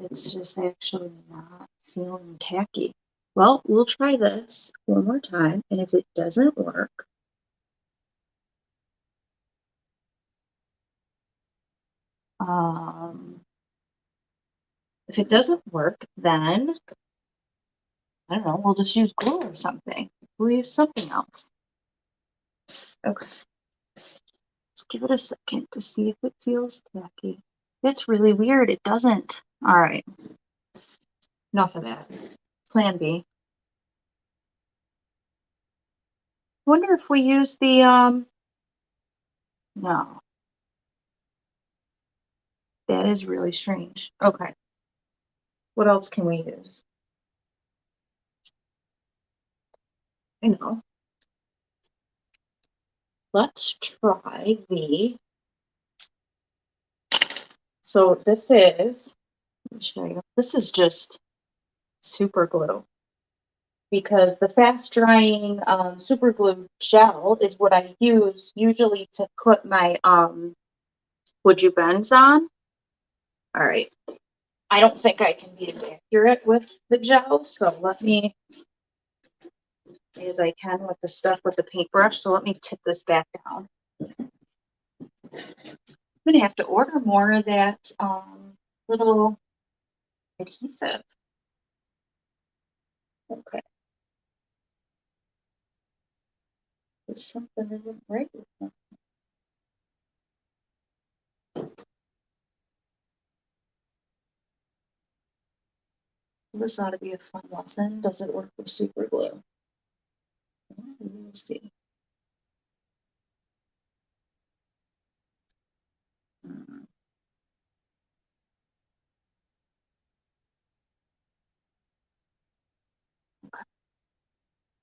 It's just actually not feeling tacky. Well, we'll try this one more time, and if it doesn't work, if it doesn't work, then I don't know, we'll just use glue or something. We'll use something else. Okay. Let's give it a second to see if it feels tacky. That's really weird. It doesn't. All right. Enough of that. Plan B. Wonder if we use the, no. That is really strange. Okay. What else can we use? I know. Let's try the, so this is, let me show you. This is just super glue. Because the fast drying super glue gel is what I use usually to put my would you bends on. All right. I don't think I can be as accurate with the gel, so let me, as I can with the stuff with the paintbrush, so let me tip this back down. I'm gonna have to order more of that little adhesive. Okay. There's something isn't right with them. This ought to be a fun lesson. Does it work with super glue? We'll see. Okay.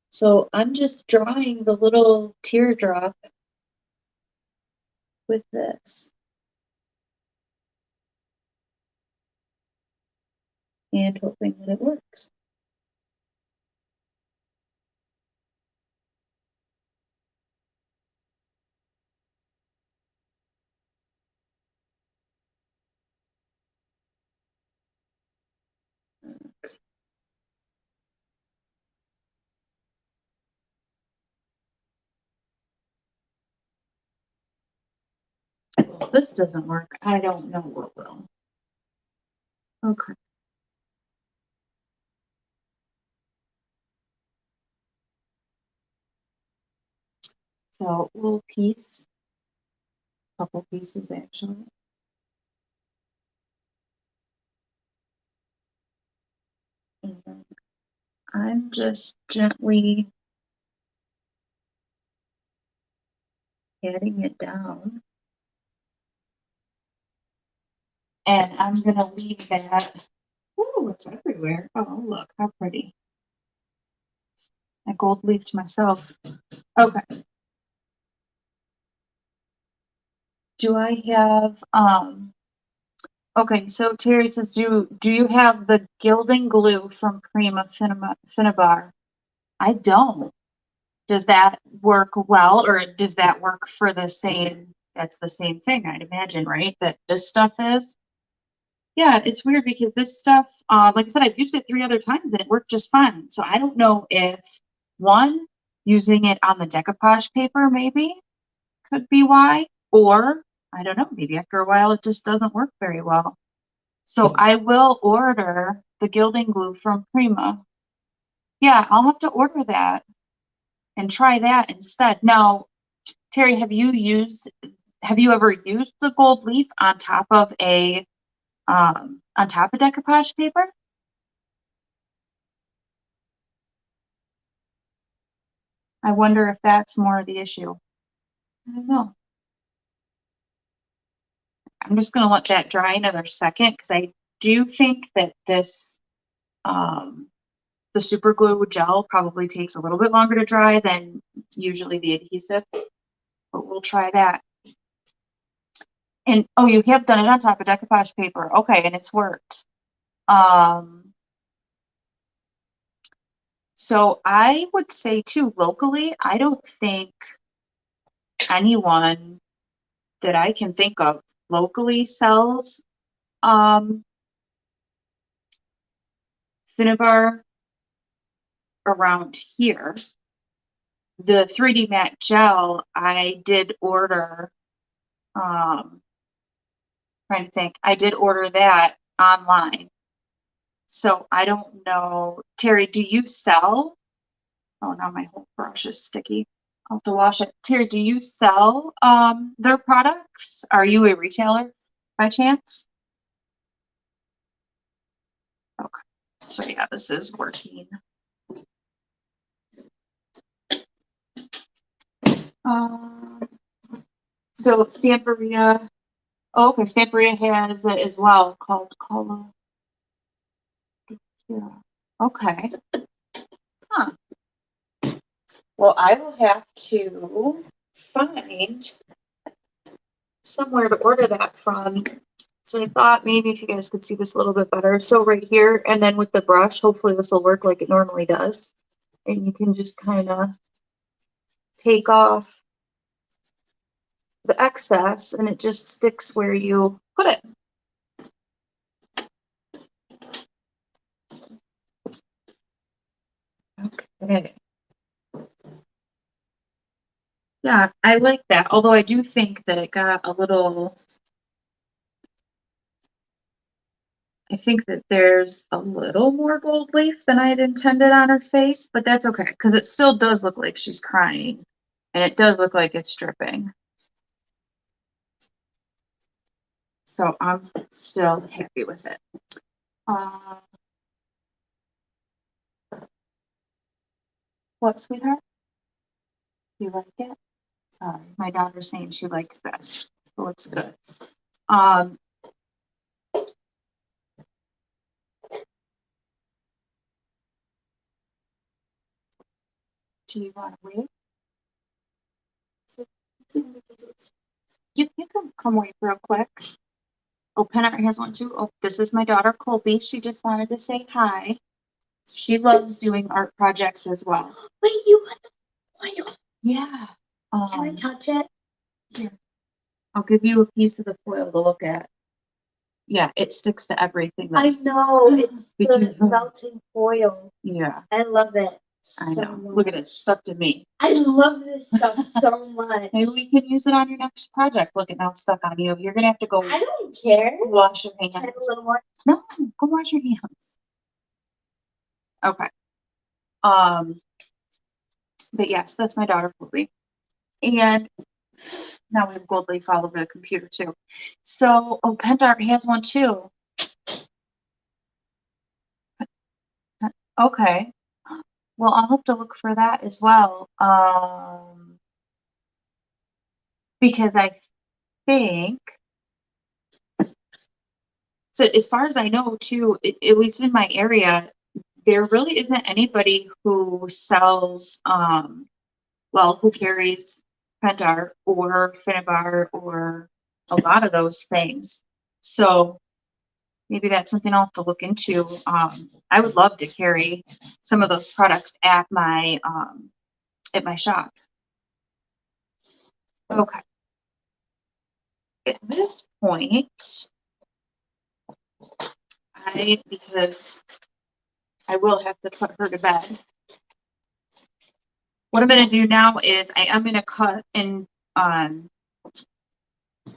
So I'm just drawing the little teardrop with this. And hoping that it works. Well, if this doesn't work, I don't know what will. Okay. So little piece, couple pieces actually. And I'm just gently patting it down. And I'm gonna leave that. Ooh, it's everywhere. Oh, look, how pretty. I gold leafed myself. Okay. Do I have, okay, so Terry says, do you have the gilding glue from Prima Finnabar? I don't. Does that work well, or does that work for the same, that's the same thing, I'd imagine, right? That this stuff is? Yeah, it's weird because this stuff, like I said, I've used it 3 other times and it worked just fine. So I don't know if, one, using it on the decoupage paper maybe could be why, or I don't know, maybe after a while it just doesn't work very well. So I will order the gilding glue from Prima. Yeah, I'll have to order that and try that instead. Now, Terry, have you ever used the gold leaf on top of decoupage paper? I wonder if that's more of the issue. I don't know. I'm just going to let that dry another second because I do think that this, the super glue gel probably takes a little bit longer to dry than usually the adhesive, but we'll try that. And oh, you have done it on top of decoupage paper. Okay, and it's worked. So I would say too, locally, I don't think anyone that I can think of locally sells Cinnabar around here. The 3D matte gel I did order, trying to think, I did order that online. So I don't know. Terry, do you sell? Oh, now my whole brush is sticky. I'll have to wash it. Terry, do you sell their products? Are you a retailer by chance? Okay. So yeah, this is working. So Stamperia. Oh, okay, Stamperia has it as well called Cola. Yeah. Okay. Huh. Well, I will have to find somewhere to order that from. So I thought maybe if you guys could see this a little bit better. So right here, and then with the brush, hopefully this will work like it normally does. And you can just kind of take off the excess and it just sticks where you put it. Okay. Yeah, I like that. Although I do think that it got a little, I think that there's a little more gold leaf than I had intended on her face, but that's okay because it still does look like she's crying and it does look like it's dripping. So I'm still happy with it. What, sweetheart? You like it? Sorry, my daughter's saying she likes this. It looks good. Do you want to wait? You can come wait real quick. Oh, Pen Art has one too. Oh, this is my daughter Colby. She just wanted to say hi. She loves doing art projects as well. Wait, you want the foil? Yeah. Can I touch it? Here. I'll give you a piece of the foil to look at. Yeah, it sticks to everything. I know, it's the melting foil. Yeah. I love it. I know. Look at it, stuck to me. I love this stuff so much. Maybe we can use it on your next project. Look, it now it's stuck on you. You're gonna have to go. I don't care. Wash your hands. Can I have a little more? No, go wash your hands. Okay. But yes, that's my daughter, Colby. And now we have gold leaf all over the computer too. So, oh, Pen Art has one too. Okay. Well, I'll have to look for that as well. Because I think, so as far as I know too, at least in my area, there really isn't anybody who sells, well, who carries Pen Art or Cinnabar or a lot of those things. So maybe that's something I'll have to look into. I would love to carry some of those products at my shop. Okay. At this point, because I will have to put her to bed. What I'm going to do now is I am going to cut and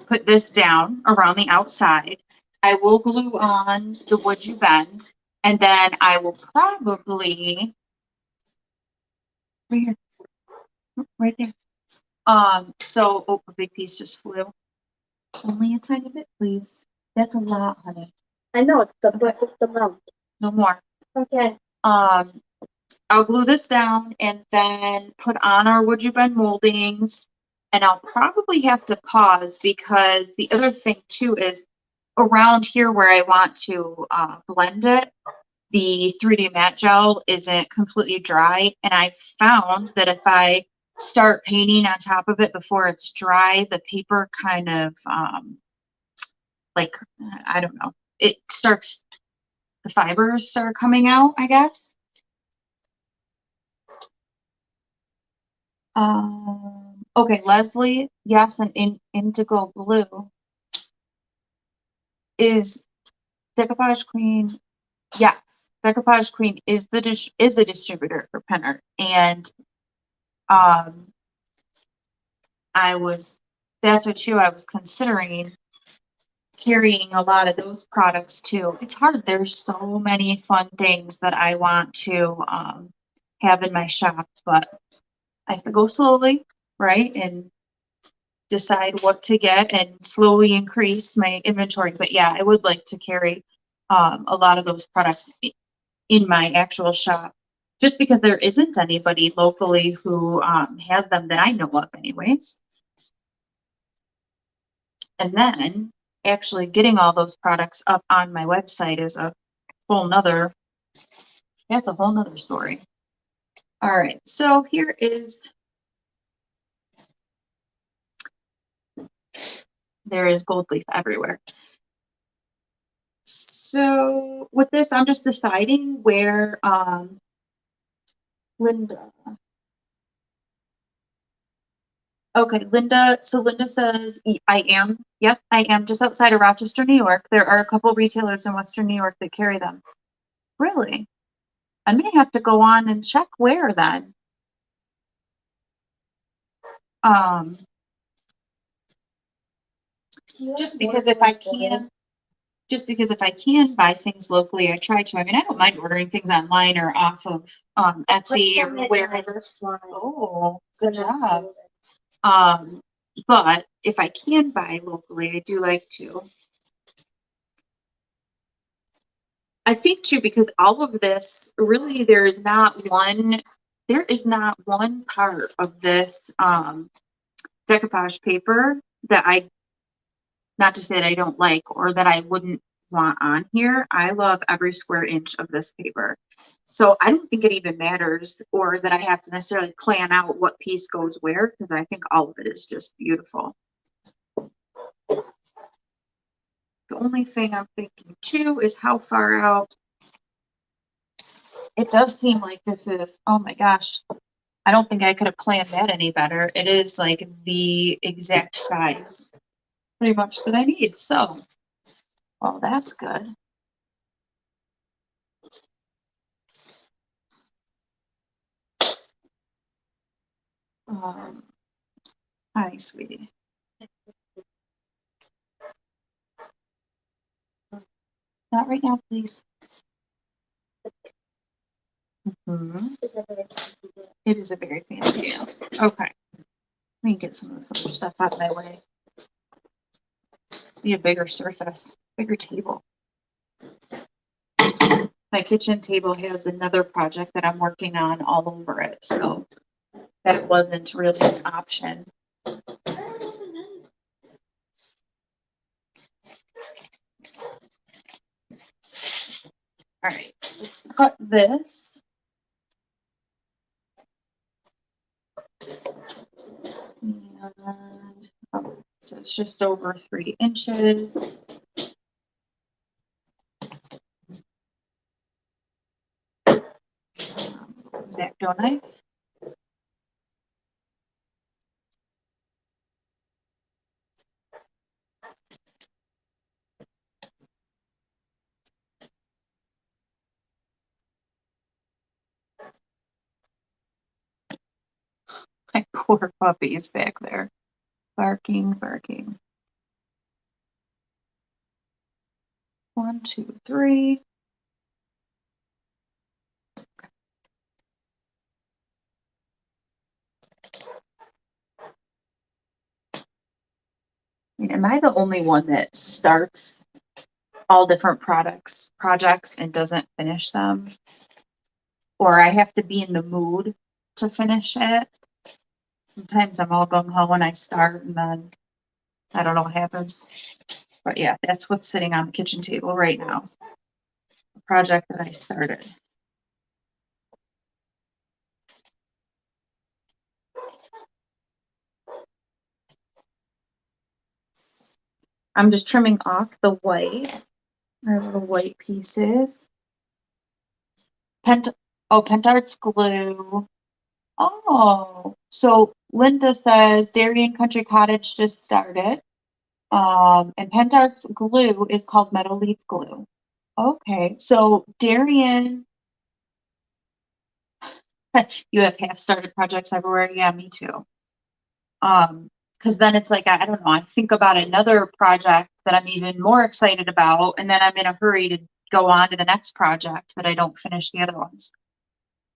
put this down around the outside. I will glue on the Would You Bend, and then I will probably right here, right there. So a big piece just flew. Only a tiny bit, please. That's a lot, honey. I know, it's the perfect amount. No more. Okay. I'll glue this down and then put on our Would You Bend moldings. And I'll probably have to pause because the other thing too is around here where I want to blend it, the 3D matte gel isn't completely dry. And I found that if I start painting on top of it before it's dry, the paper kind of like, I don't know, it starts, the fibers start coming out, I guess. Okay, Leslie, yes, an indigo blue. Is Decoupage Queen, yes, Decoupage Queen is a distributor for pen art, and that's what I was considering carrying a lot of those products too. It's hard. There's so many fun things that I want to have in my shop, but I have to go slowly, right? And decide what to get and slowly increase my inventory. But yeah, I would like to carry a lot of those products in my actual shop, just because there isn't anybody locally who has them that I know of anyways. And then actually getting all those products up on my website is a whole nother, that's a whole nother story. All right, so here is, there is gold leaf everywhere. So with this, I'm just deciding where Linda. Okay, Linda. So Linda says, I am. Yep, I am just outside of Rochester, New York. There are a couple retailers in Western New York that carry them. Really? I may have to go on and check where then. Just because if I can buy things locally, I try to. I mean, I don't mind ordering things online or off of Etsy or wherever. Oh, good job. But if I can buy locally, I do like to. I think too, because all of this really, there is not one part of this decoupage paper that not to say that I don't like or that I wouldn't want on here. I love every square inch of this paper. So I don't think it even matters or that I have to necessarily plan out what piece goes where, because I think all of it is just beautiful. The only thing I'm thinking too is how far out. It does seem like this is, oh my gosh, I don't think I could have planned that any better. It is like the exact size pretty much that I need. So, well, that's good. Hi, sweetie. Not right now, please. Mm-hmm. It is a very fancy dance. Okay. Let me get some of this other stuff out of my way. Need a bigger surface, bigger table. My kitchen table has another project that I'm working on all over it, so that wasn't really an option. All right, let's cut this. And, so it's just over 3 inches. X-Acto knife. My poor puppy is back there. Barking, barking. 1, 2, 3. Am I the only one that starts all different projects and doesn't finish them? Or I have to be in the mood to finish it? Sometimes I'm all gung-ho when I start and then I don't know what happens. But yeah, that's what's sitting on the kitchen table right now. A project that I started. I'm just trimming off the white, our little white pieces. Pentart's glue. Oh, so Linda says Darien Country Cottage just started. And Pentart's glue is called Meadow Leaf Glue. Okay, so Darien, you have half-started projects everywhere. Yeah, me too. Because then it's like, I don't know, I think about another project that I'm even more excited about, and then I'm in a hurry to go on to the next project that I don't finish the other ones.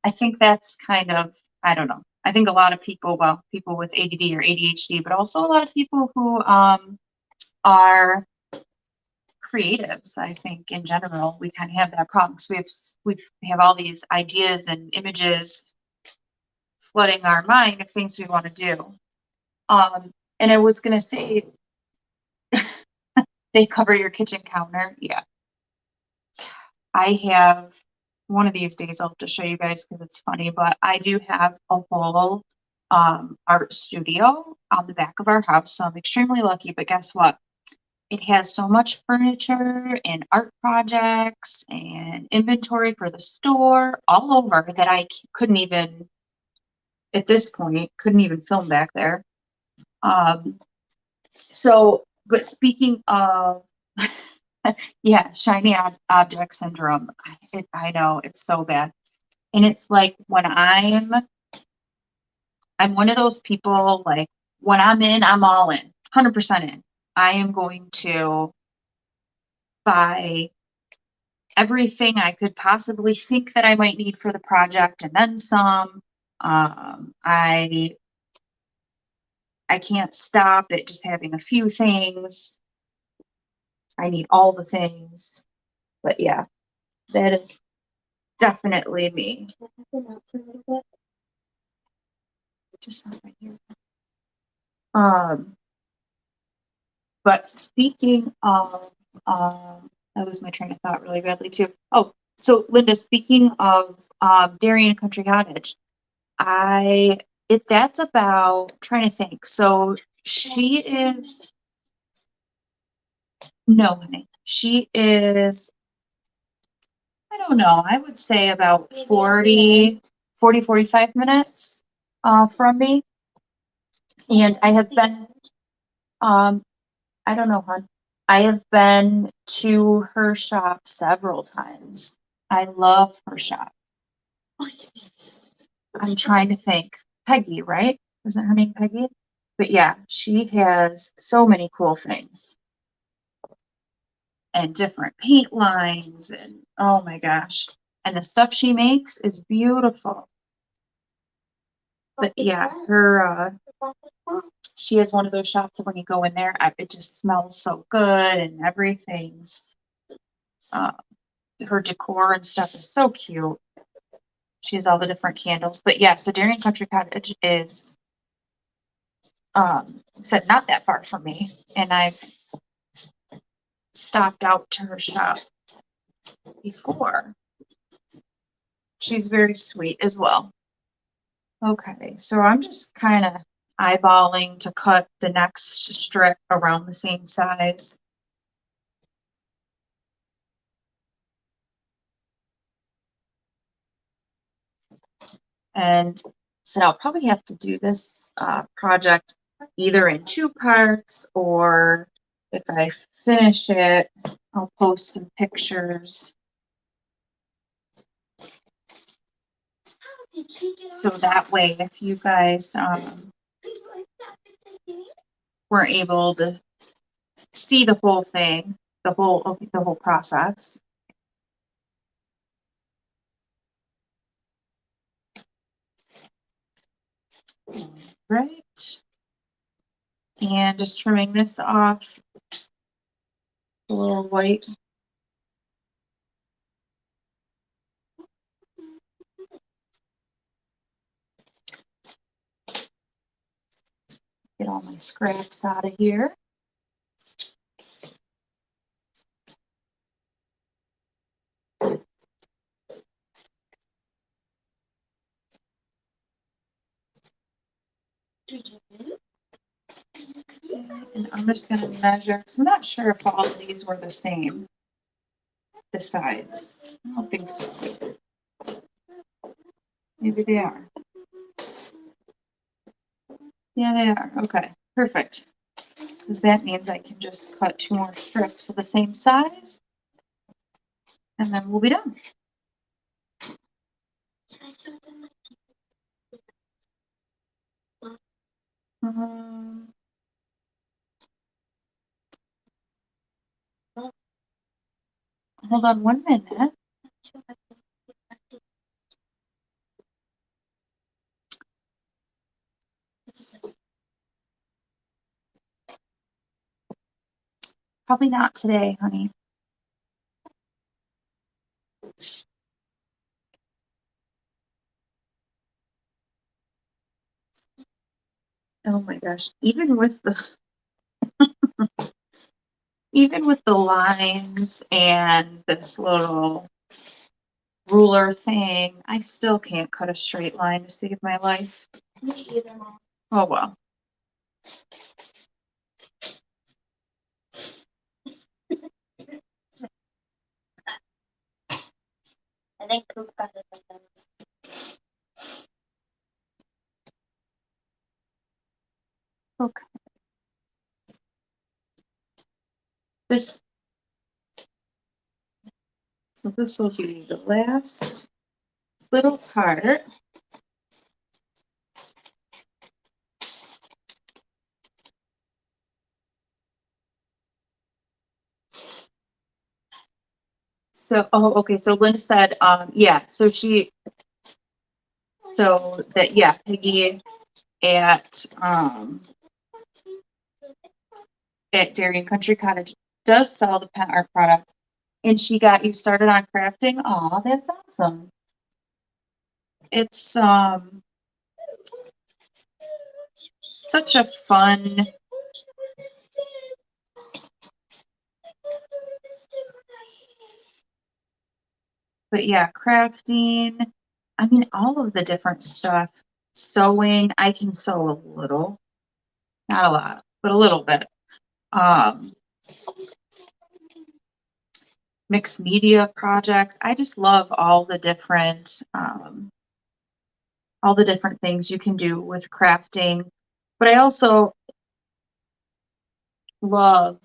I think that's kind of, I don't know. I think a lot of people, well, people with ADD or ADHD, but also a lot of people who are creatives, I think in general, we kind of have that problem. So we have all these ideas and images flooding our mind of things we want to do. And I was gonna say, they cover your kitchen counter. Yeah. I have one of these days, I'll have to show you guys because it's funny, but I do have a whole art studio on the back of our house. So I'm extremely lucky, but guess what? It has so much furniture and art projects and inventory for the store all over that I couldn't even, at this point, couldn't even film back there. So, but speaking of, yeah, shiny object syndrome, I know it's so bad. And it's like when I'm one of those people, like when I'm in, I'm all in, 100% in. I am going to buy everything I could possibly think that I might need for the project and then some. I can't stop at just having a few things. I need all the things. But yeah, that is definitely me. Just not right here. But speaking of, I lose my train of thought really badly too. Oh, so Linda, speaking of Darien Country Cottage, that's about, trying to think. So she is, no, honey, she is, I don't know, I would say about 45 minutes from me. And I have been, I don't know, hon. I have been to her shop several times. I love her shop. I'm trying to think. Peggy, right? Isn't her name Peggy? But yeah, she has so many cool things. And different paint lines and oh my gosh. And the stuff she makes is beautiful. But yeah, she has one of those shops that when you go in there, it just smells so good and everything's, her decor and stuff is so cute. She has all the different candles. But yeah, so Darien Country Cottage is, said not that far from me. And I've stopped out to her shop before. She's very sweet as well. Okay, so I'm just kind of eyeballing to cut the next strip around the same size. And so I'll probably have to do this project either in 2 parts, or if I finish it, I'll post some pictures. So that way, if you guys, weren't able to see the whole thing, the whole process. Right. And just trimming this off. A little white. Get all my scraps out of here. And I'm just going to measure, because I'm not sure if all of these were the same, the sides. I don't think so. Maybe they are. Yeah, they are. Okay, perfect. Because that means I can just cut 2 more strips of the same size, and then we'll be done. Um, hold on 1 minute. Probably not today, honey. Oh my gosh, even with the lines and this little ruler thing, I still can't cut a straight line to save my life. Me either, Mom. Oh well. I think poop got it like that. Okay. This will be the last little part. So, okay. So Linda said, yeah. So Peggy at Dairy and Country Cottage does sell the pet art product, and she got you started on crafting. Oh, that's awesome. It's such a fun. But yeah, crafting. I mean, all of the different stuff. Sewing. I can sew a little, not a lot, but a little bit. Mixed media projects. I just love all the different things you can do with crafting. But I also love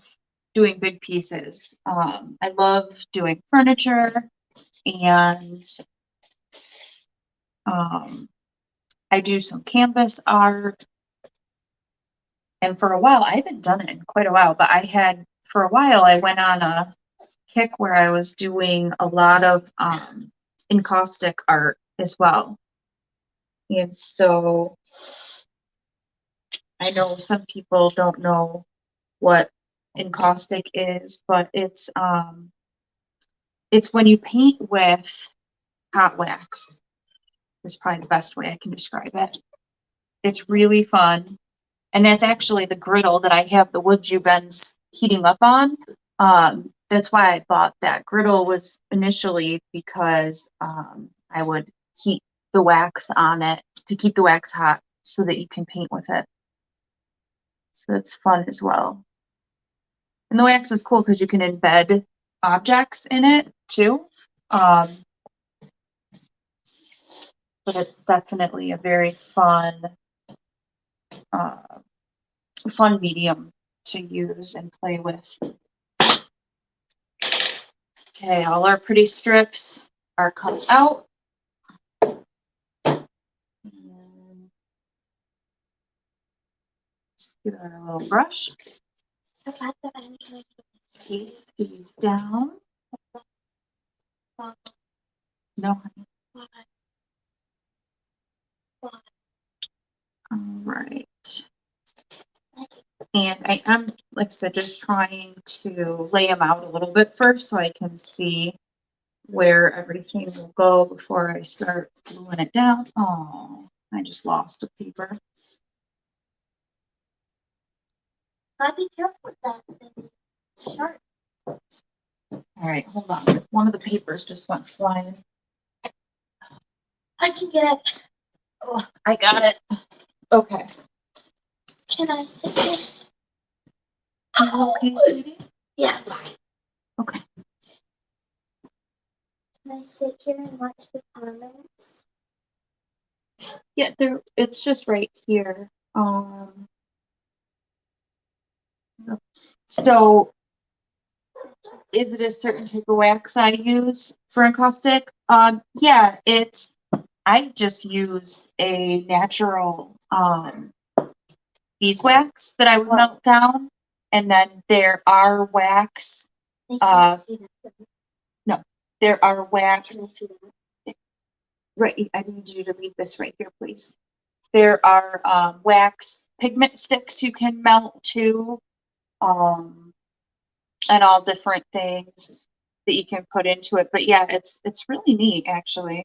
doing big pieces. I love doing furniture, and I do some canvas art. And for a while, I haven't done it in quite a while, but for a while, I went on a kick where I was doing a lot of encaustic art as well. And so I know some people don't know what encaustic is, but it's when you paint with hot wax. Is probably the best way I can describe it. It's really fun. And that's actually the griddle that I have the wood you've been heating up on. That's why I bought that griddle, was initially because I would heat the wax on it to keep the wax hot so that you can paint with it. So it's fun as well. And the wax is cool because you can embed objects in it too. But it's definitely a very fun medium to use and play with. Okay, all our pretty strips are cut out. And Give it a little brush. I got that. I'm gonna Paste these down. No, honey. All right. And I am, like I said, just trying to lay them out a little bit first so I can see where everything will go before I start gluing it down. Oh, I just lost a paper. Gotta be careful with that thing. Sharp. All right, hold on. One of the papers just went flying. I can get it. Oh, I got it. Okay. Can I sit here? You okay, sweetie? Yeah. Okay. Can I sit here and watch the comments? Yeah, there. It's just right here. So is it a certain type of wax I use for encaustic? Yeah, I just use a natural beeswax that I would melt down, and then there are wax. They can't see that. No, there are wax. Can I see that? Right, I need you to leave this right here, please. There are wax pigment sticks you can melt too, and all different things that you can put into it. But yeah, it's really neat actually.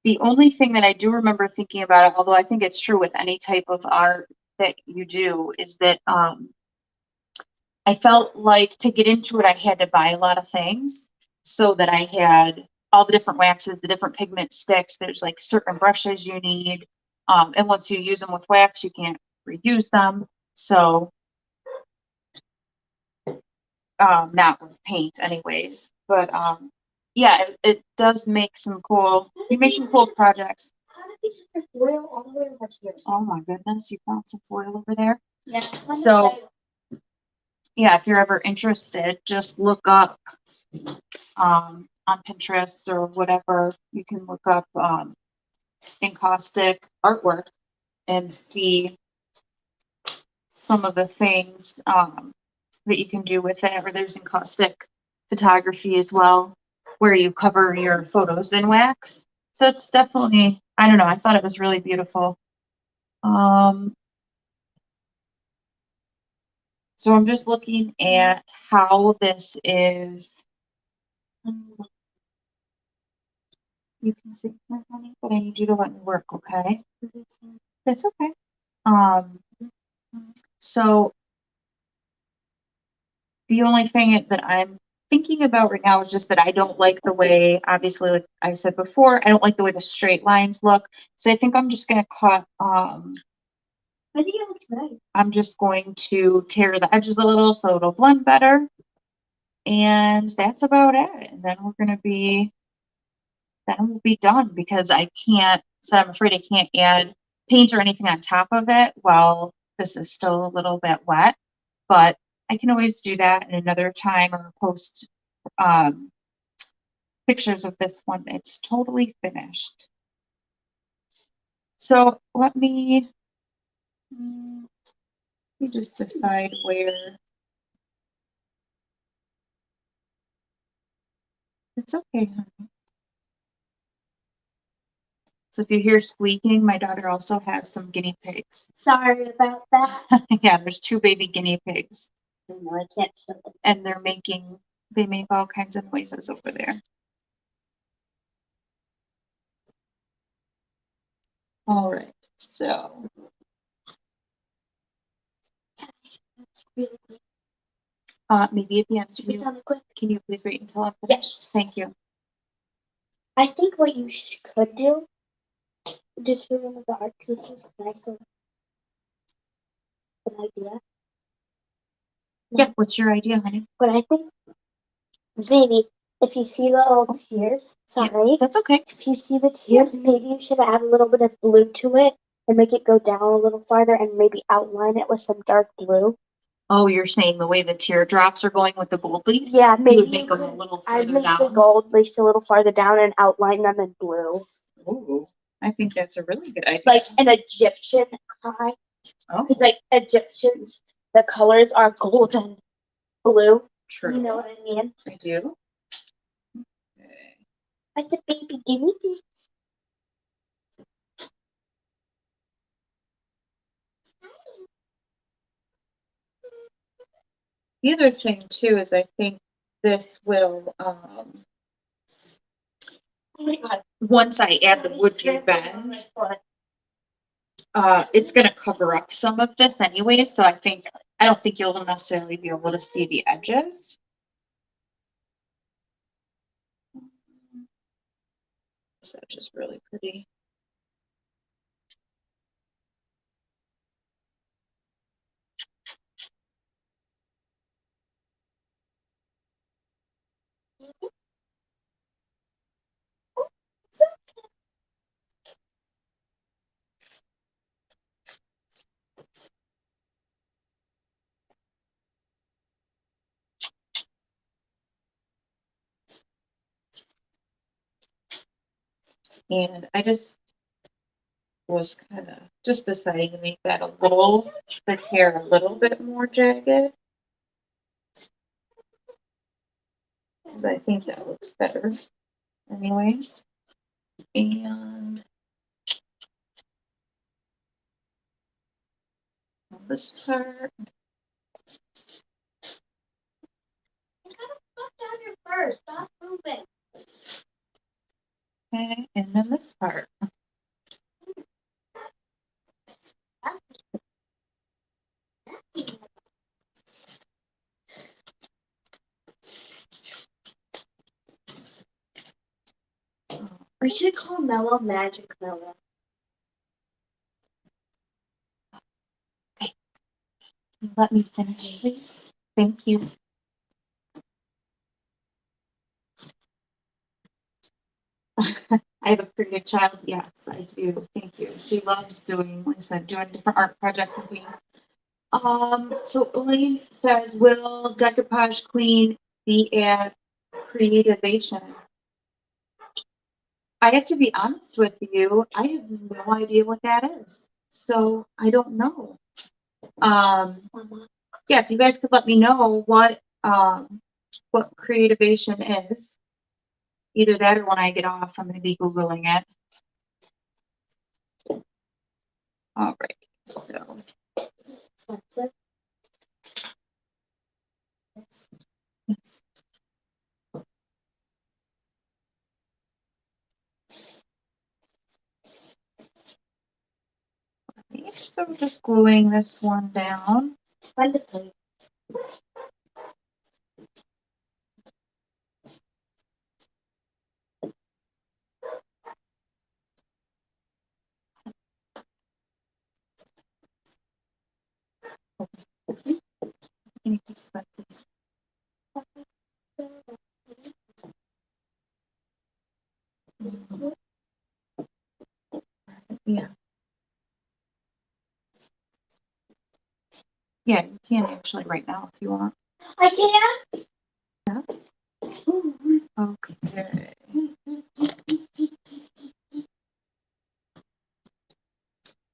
The only thing that I do remember thinking about it, although I think it's true with any type of art that you do, is that I felt like to get into it, I had to buy a lot of things so that I had all the different waxes, the different pigment sticks. There's like certain brushes you need. And once you use them with wax, you can't reuse them. So, not with paint anyways, but, yeah, it does make some cool, you make some cool projects. How did we set the foil all the way over here? Oh my goodness, you found some foil over there. Yeah. So, yeah, if you're ever interested, just look up on Pinterest or whatever. You can look up encaustic artwork and see some of the things that you can do with it. Or there's encaustic photography as well, where you cover your photos in wax. So it's definitely, I don't know, I thought it was really beautiful. So I'm just looking at how this is. You can see my honey, but I need you to let me work, okay? That's okay. So the only thing that I'm thinking about right now is just that I don't like the way, obviously, like I said before, I don't like the way the straight lines look. So I think I'm just gonna cut, I think it looks nice. I'm just going to tear the edges a little so it'll blend better. And that's about it. And then we'll be done because I can't, so I'm afraid I can't add paint or anything on top of it while this is still a little bit wet. But I can always do that in another time or post pictures of this one. It's totally finished. So let me just decide where. It's okay, honey. So if you hear squeaking, my daughter also has some guinea pigs. Sorry about that. Yeah, there's 2 baby guinea pigs. No, I can't show them. And they make all kinds of noises over there. All right, so. Maybe at the end, can you please wait until I'm finished? Yes. Thank you. I think what you could do, just remember the art pieces. Can I say an idea? Yeah, what's your idea, honey? But I think is maybe if you see the little tears, sorry. That's okay. If you see the tears, maybe you should add a little bit of blue to it and make it go down a little farther and maybe outline it with some dark blue. Oh, you're saying the way the teardrops are going with the gold leaf? Yeah, maybe you would make them a little further I'd make down. the gold leaves a little farther down and outline them in blue. Ooh, I think that's a really good idea. Like an Egyptian eye. Oh, Because like Egyptians, the colors are gold and blue. true. You know what I mean? I do. Okay. Like the baby guinea pig. The other thing too is I think this will, Oh my god. once I add the wood-you bend, it's gonna cover up some of this anyway, so I don't think you'll necessarily be able to see the edges. This edge is really pretty. And I just was kind of just deciding to make that the tear a little bit more jagged. Because I think that looks better anyways. And on this part, Stop moving. okay, and then this part. We should call Mellow Magic Mellow. Let me finish, please. Thank you. I have a pretty good child. Yes, I do. Thank you. She loves doing, like I said, doing different art projects and things. So Elaine says, will Decoupage Queen be at Creativation? I have to be honest with you, I have no idea what that is. So I don't know. Yeah, if you guys could let me know what Creativation is. Either that or when I get off, I'm going to be Googling it. All right, so. Yes. So we're just gluing this one down. Wonderful. Give me this one, please. Yeah. Yeah, you can actually right now if you want. I can. Okay.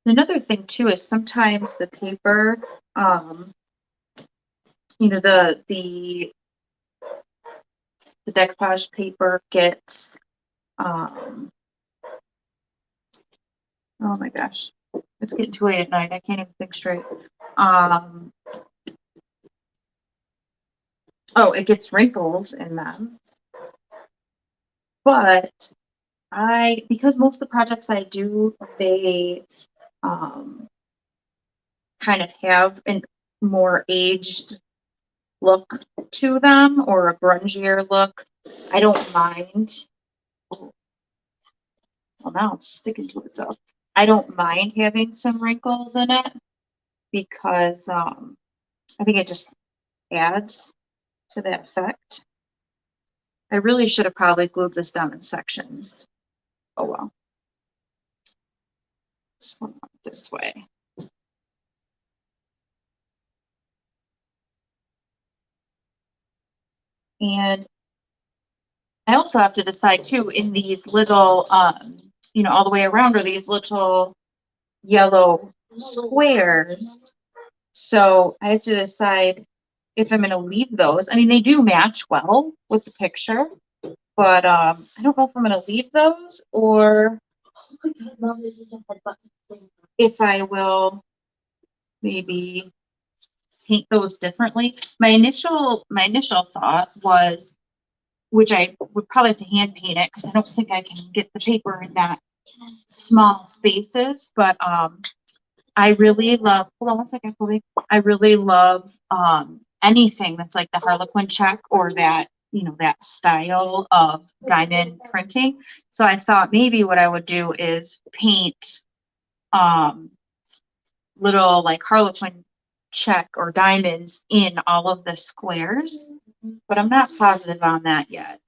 Another thing too is sometimes the paper, the decoupage paper gets, oh my gosh, it's getting too late at night. I can't even think straight. It gets wrinkles in them. But because most of the projects I do, they kind of have a more aged look to them or a grungier look. I don't mind. Well, now it's sticking to itself. I don't mind having some wrinkles in it because I think it just adds to that effect. I really should have probably glued this down in sections. Oh well. So this way. And I also have to decide too, in these little, all the way around are these little yellow squares. So I have to decide if I'm going to leave those. I mean, they do match well with the picture, but I don't know if I'm going to leave those or if I will maybe paint those differently. My initial thought was, which I would probably have to hand paint it because I don't think I can get the paper in that small spaces, but I really love, hold on one second, Chloe. I really love anything that's like the Harlequin check or that, you know, that style of diamond printing. So I thought maybe what I would do is paint little like Harlequin check or diamonds in all of the squares, but I'm not positive on that yet.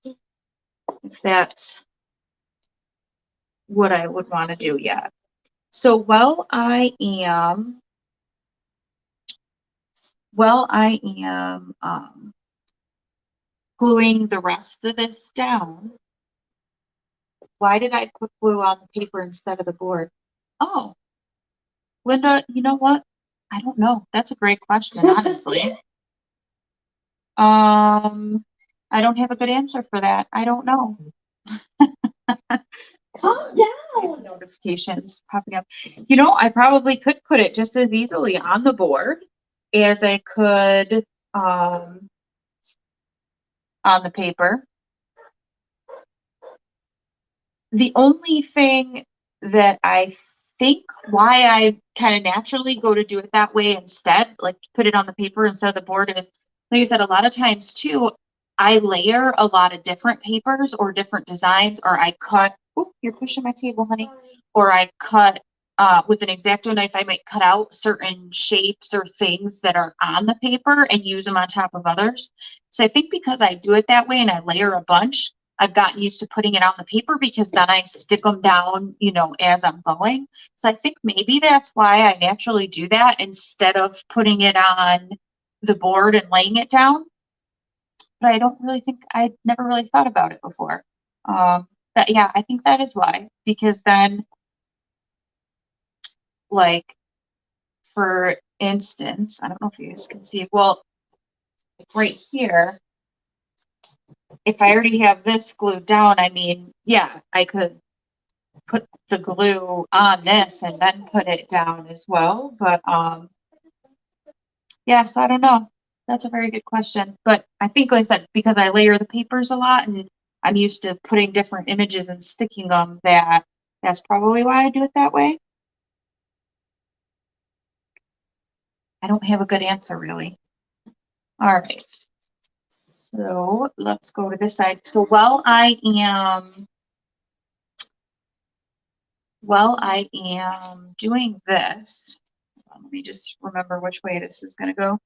If that's what I would want to do yet. So while I am gluing the rest of this down, why did I put glue on the paper instead of the board? Oh, Linda, you know what? I don't know. That's a great question, honestly. I don't have a good answer for that. I don't know. Calm down. Notifications popping up. You know, I probably could put it just as easily on the board as I could on the paper. The only thing that I think why I kind of naturally go to do it that way instead, like put it on the paper instead of the board, is like I said, a lot of times too, I layer a lot of different papers or different designs, or I cut, oh, you're pushing my table, honey, or I cut with an X-Acto knife, I might cut out certain shapes or things that are on the paper and use them on top of others. So I think because I do it that way and I layer a bunch, I've gotten used to putting it on the paper because then I stick them down, you know, as I'm going. So I think maybe that's why I naturally do that instead of putting it on the board and laying it down. But I don't really think, I never really thought about it before. But yeah, I think that is why, because then, like, for instance, I don't know if you guys can see, well, right here, if I already have this glued down, I mean, yeah, I could put the glue on this and then put it down as well. But yeah, so I don't know. That's a very good question. But I think, like I said, because I layer the papers a lot and I'm used to putting different images and sticking them, that's probably why I do it that way. I don't have a good answer really. All right. So let's go to this side. So while I am doing this, let me just remember which way this is going to go.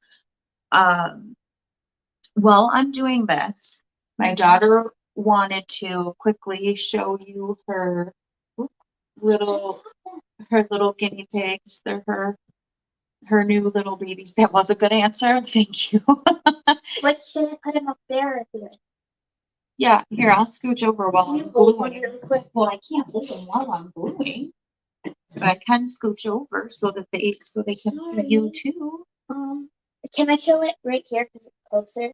While I'm doing this, my daughter wanted to quickly show you her little guinea pigs. They're her new little babies. That was a good answer. Thank you. Like, should I put him up there or here? Yeah, here, I'll scooch over while I'm gluing. Really quick. Well, I can't hold them while I'm gluing, but I can scooch over so that they can see you too. Can I show it right here because it's closer?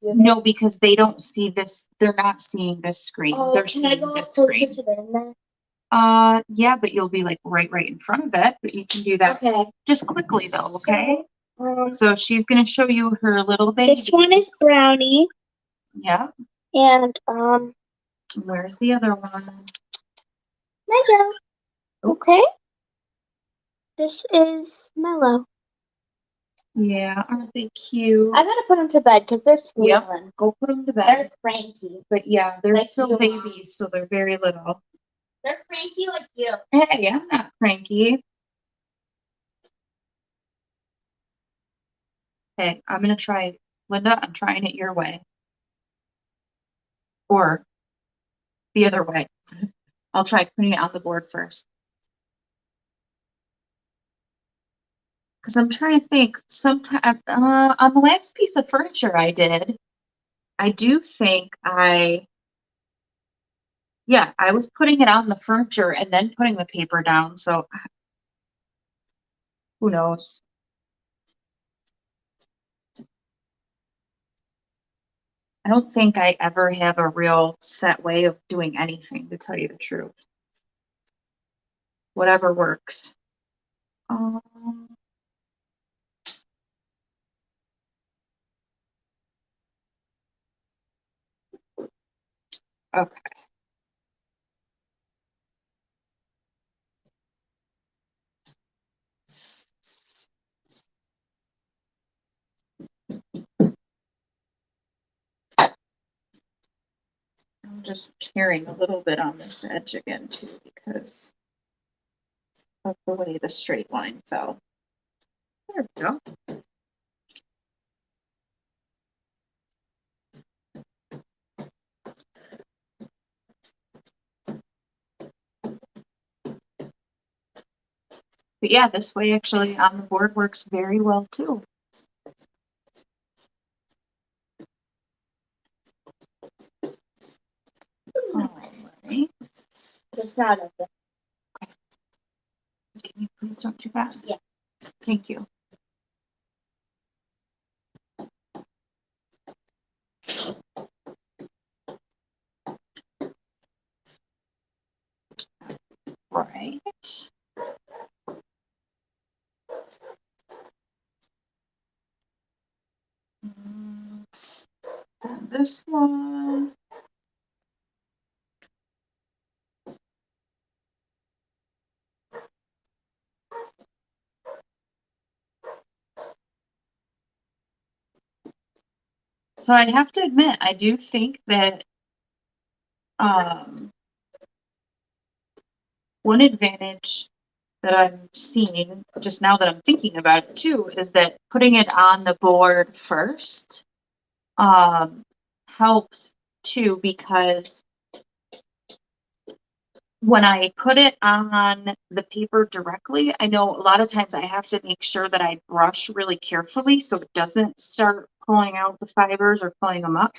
No, because they don't see this. They're not seeing this screen. Oh, they're can seeing I go this closer screen. to them then? Yeah, but you'll be like right in front of it. But you can do that just quickly though, okay? So she's gonna show you her little baby. This one is Brownie. Yeah. And where's the other one? Mellow. Okay. This is Mellow. Yeah, aren't they cute? I gotta put them to bed because they're squealing. Yep, go put them to bed. They're cranky. But yeah, they're like still you. babies, so they're very little. They're cranky like you. Hey, I'm not cranky. Okay, I'm gonna try, Linda, I'm trying it your way. Or the other way. I'll try putting it on the board first. Because I'm trying to think, sometime on the last piece of furniture I did, I do think I was putting it on the furniture and then putting the paper down. So Who knows? I don't think I ever have a real set way of doing anything, to tell you the truth. Whatever works. Okay. I'm just tearing a little bit on this edge again too, because of the way the straight line fell. There we go. But yeah, this way actually on the board works very well too. Alright. It's not open. Can you please don't do that? Yeah. Thank you. Right. And this one. So I have to admit, I do think that one advantage that I'm seeing just now that I'm thinking about it too is that putting it on the board first helps too, because when I put it on the paper directly, I know a lot of times I have to make sure that I brush really carefully so it doesn't start pulling out the fibers or pulling them up,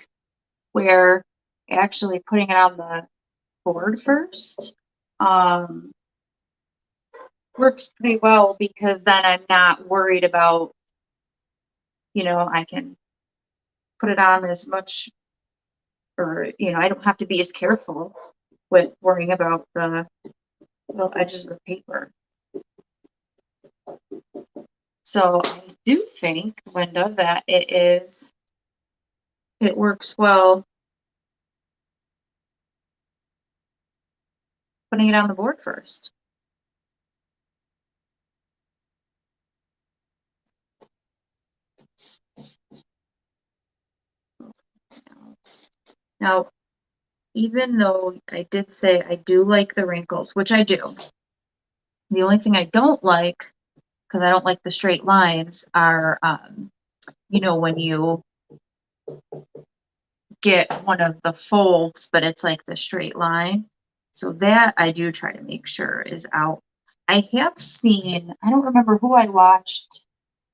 where actually putting it on the board first works pretty well, because then I'm not worried about, I can put it on as much, or, I don't have to be as careful with worrying about the edges of the paper. So I do think, Linda, that it works well putting it on the board first. Now, even though I did say I do like the wrinkles, which I do, the only thing I don't like, because I don't like the straight lines, are, when you get one of the folds, but it's like the straight line. So that I do try to make sure is out. I have seen, I don't remember who I watched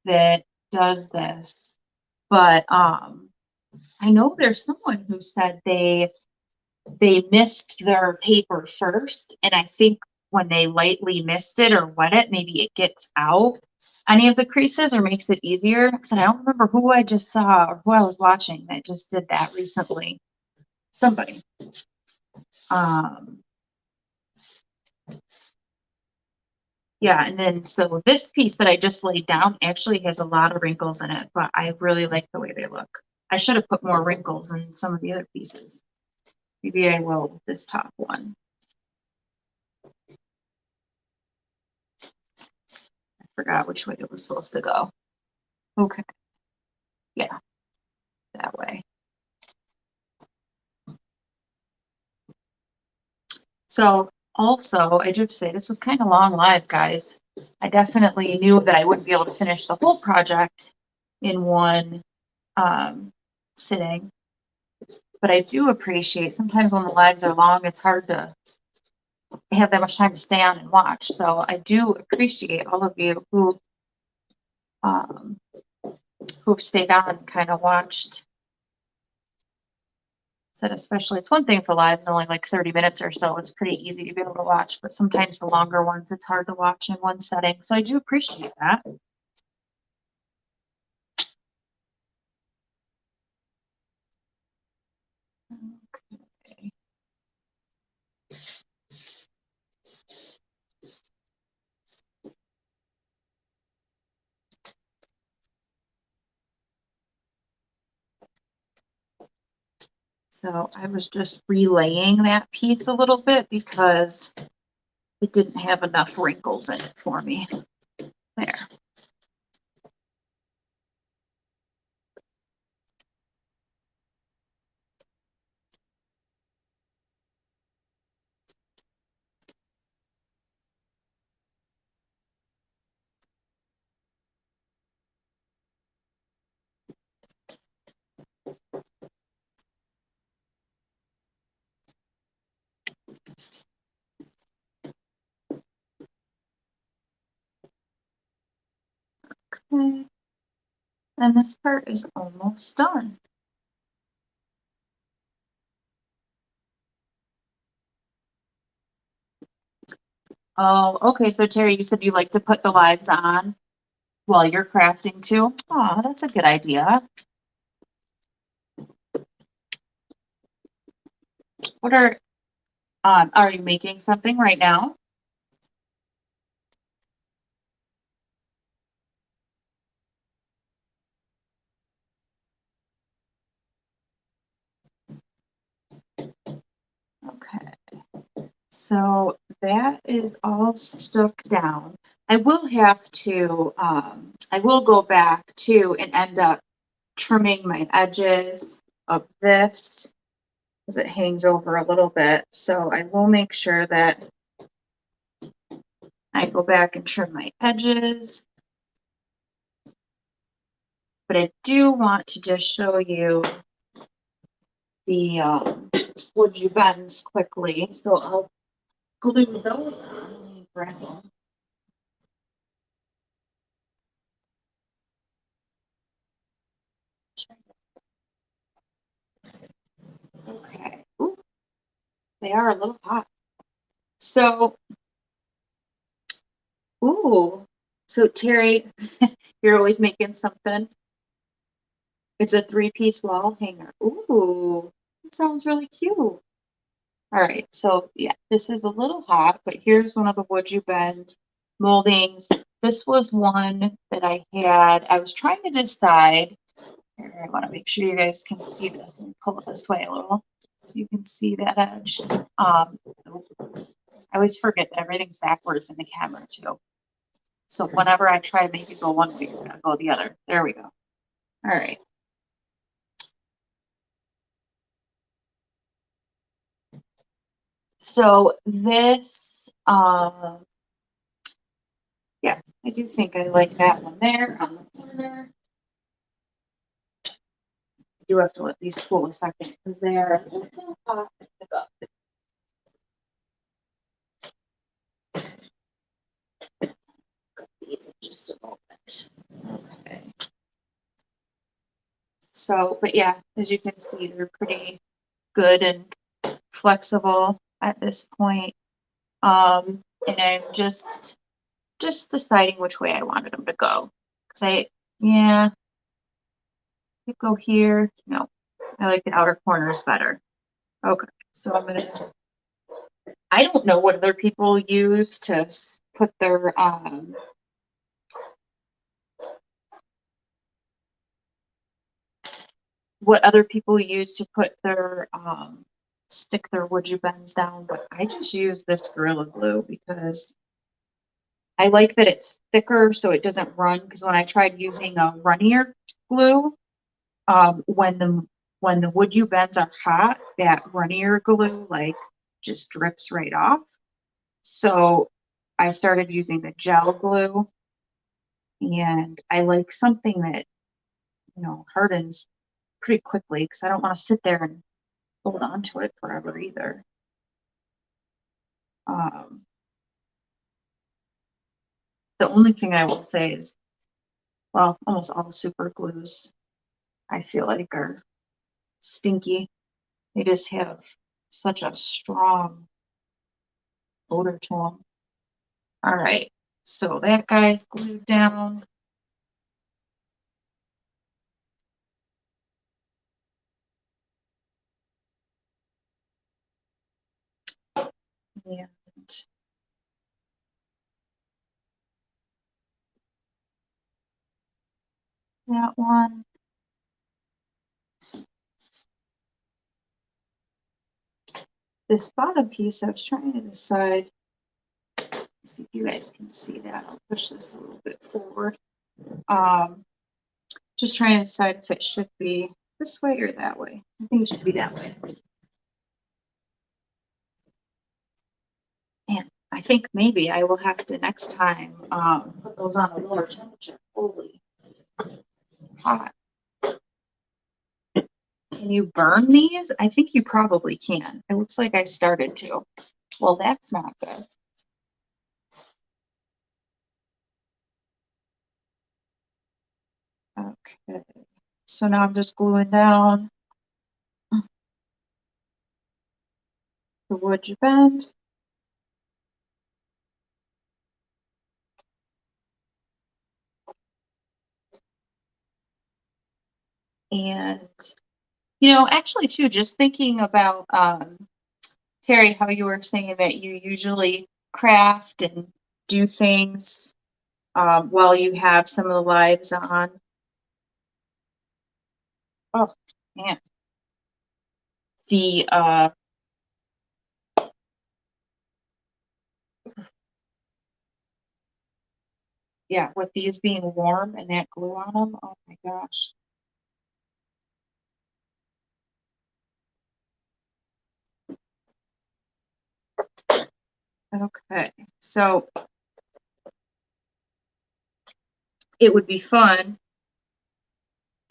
that does this, but I know there's someone who said they missed their paper first, and I think when they lightly mist it or wet it, maybe it gets out any of the creases or makes it easier. So I don't remember who I just saw or who I was watching that just did that recently. Somebody. Yeah, and then so this piece that I just laid down actually has a lot of wrinkles in it, but I really like the way they look. I should have put more wrinkles in some of the other pieces. Maybe I will with this top one. I forgot which way it was supposed to go. Okay. Yeah, that way. So also, I do say this was kind of long lived, guys. I definitely knew that I wouldn't be able to finish the whole project in one sitting. But I do appreciate sometimes when the lives are long, it's hard to have that much time to stay on and watch. So I do appreciate all of you who've stayed on and kind of watched said especially, it's one thing if the live's only like 30 minutes or so, it's pretty easy to be able to watch, but sometimes the longer ones, it's hard to watch in one setting. So I do appreciate that. Okay. So I was just relaying that piece a little bit because it didn't have enough wrinkles in it for me. There. Okay. And this part is almost done. Oh, okay. So Terry, you said you like to put the lives on while you're crafting too? Oh, that's a good idea. What are you making something right now? Okay. So that is all stuck down. I will have to, I will go back to and end up trimming my edges of this because it hangs over a little bit. So I will make sure that I go back and trim my edges. But I do want to just show you the wood you bends quickly. So I'll glue those on. Grab them. Okay. Ooh, they are a little hot. So, ooh. So Terry, you're always making something. It's a 3-piece wall hanger. Ooh, that sounds really cute. All right, so yeah, this is a little hot, but here's one of the wood you bend moldings. This was one that I had. I was trying to decide. Here, I want to make sure you guys can see this and pull it this way a little so you can see that edge. I always forget that everything's backwards in the camera too. So whenever I try to make it go one way, it's gonna go the other. There we go. All right. So this, yeah, I do think I like that one there on the corner. I do have to let these cool a second because they are a little hot to pick up. These in just a moment. Okay. So, but yeah, as you can see, they're pretty good and flexible at this point. And I'm just deciding which way I wanted them to go. Cause yeah, could go here. No, I like the outer corners better. Okay, so I don't know what other people use to put their, what other people use to put their, stick their wood you bends down, but I just use this Gorilla Glue because I like that it's thicker so it doesn't run. Because when I tried using a runnier glue, when the wood you bends are hot, that runnier glue like just drips right off. So I started using the gel glue, and I like something that hardens pretty quickly because I don't want to sit there and hold on to it forever either. Um, the only thing I will say is, well, almost all super glues I feel like are stinky. They just have such a strong odor to them. All right, so that guy's glued down. And that one. This bottom piece, I was trying to decide. See if you guys can see that. I'll push this a little bit forward. Just trying to decide if it should be this way or that way. I think it should be that way. And I think maybe I will have to next time put those on a lower temperature. Holy hot. Can you burn these? I think you probably can. It looks like I started to. Well, that's not good. Okay. So now I'm just gluing down the wood you bend. And, actually too, just thinking about, Terry, how you were saying that you usually craft and do things while you have some of the lives on. Oh, man. The, yeah, with these being warm and that glue on them, oh my gosh. Okay, so it would be fun.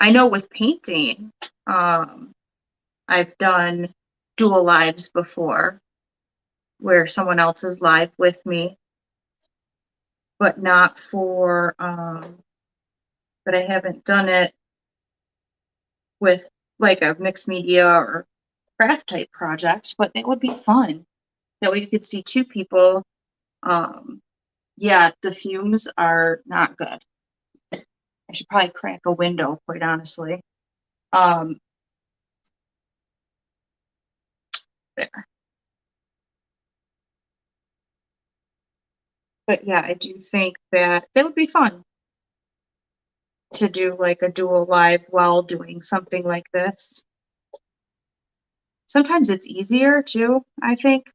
I know with painting, I've done dual lives before where someone else is live with me, but not for, but I haven't done it with like a mixed media or craft type project, but it would be fun. That way you could see two people. Yeah, the fumes are not good. I should probably crack a window, quite honestly. There. But yeah, I do think that would be fun to do like a dual live while doing something like this. Sometimes it's easier too, I think,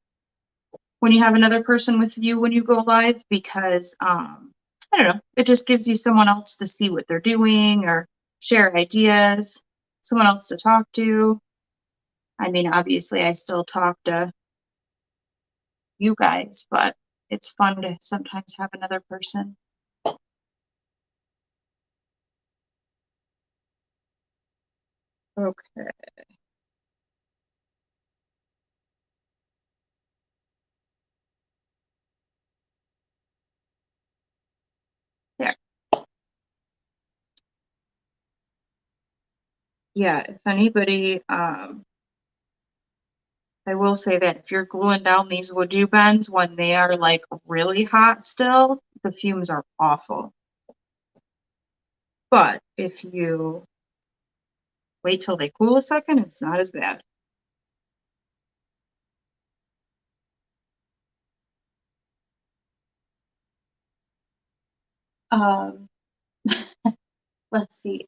when you have another person with you when you go live because I don't know, it just gives you someone else to see what they're doing or share ideas, someone else to talk to. I mean, obviously I still talk to you guys, but it's fun to sometimes have another person. Okay. There. Yeah, if anybody, I will say that if you're gluing down these wood you bends when they are like really hot still, the fumes are awful. But if you wait till they cool a second, it's not as bad. Um, let's see.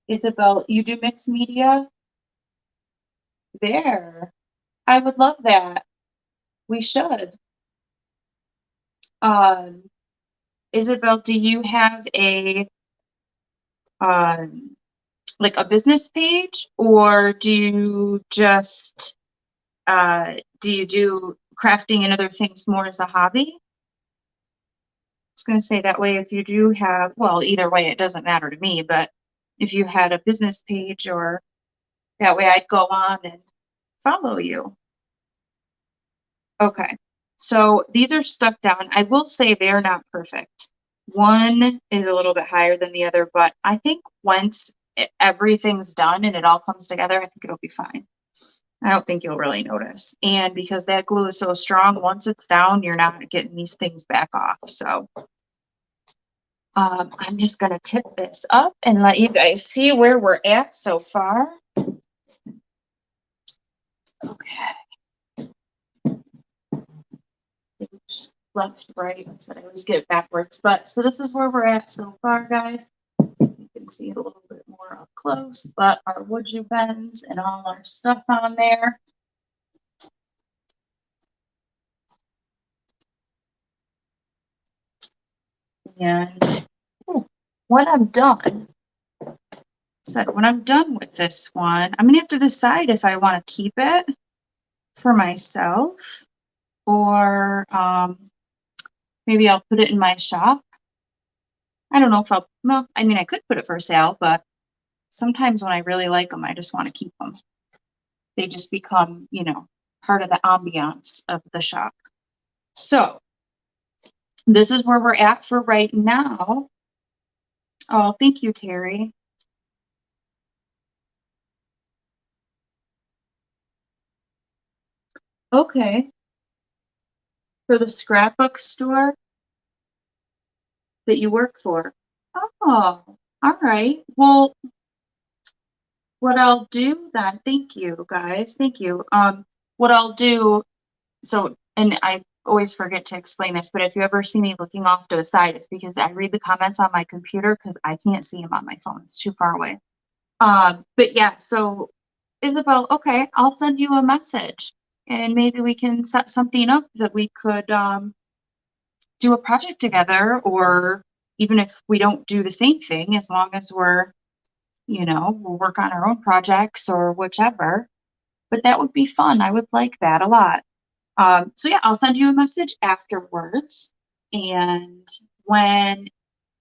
Isabel, you do mixed media? There. I would love that. We should. Um, Isabel, do you have a um like a business page or do you just do you do crafting and other things more as a hobby? I was going to say that way if you do have, well, either way, it doesn't matter to me, but if you had a business page or that way I'd go on and follow you. Okay. So these are stuck down. I will say they're not perfect. One is a little bit higher than the other, but I think once everything's done and it all comes together, I think it'll be fine. I don't think you'll really notice. And because that glue is so strong, once it's down, you're not getting these things back off. So I'm just gonna tip this up and let you guys see where we're at so far. Okay. Oops. Left, right. I said I always get it backwards. But so this is where we're at so far, guys. You can see it a little bit more up close, but our wood bends and all our stuff on there. And when I'm done, when I'm done with this one, I'm gonna have to decide if I want to keep it for myself or maybe I'll put it in my shop. I don't know if I'll, well, I mean, I could put it for sale, but sometimes when I really like them, I just want to keep them. They just become, you know, part of the ambiance of the shop. So this is where we're at for right now. Oh, thank you, Terry. Okay. For the scrapbook store that you work for. Oh, all right. Well, what I'll do then, thank you guys. Thank you. What I'll do, so, and I always forget to explain this, but if you ever see me looking off to the side, it's because I read the comments on my computer because I can't see them on my phone. It's too far away. But yeah, so Isabel, okay, I'll send you a message and maybe we can set something up that we could do a project together, or even if we don't do the same thing, as long as we're, you know, we'll work on our own projects or whichever. But that would be fun. I would like that a lot. So yeah, I'll send you a message afterwards. And when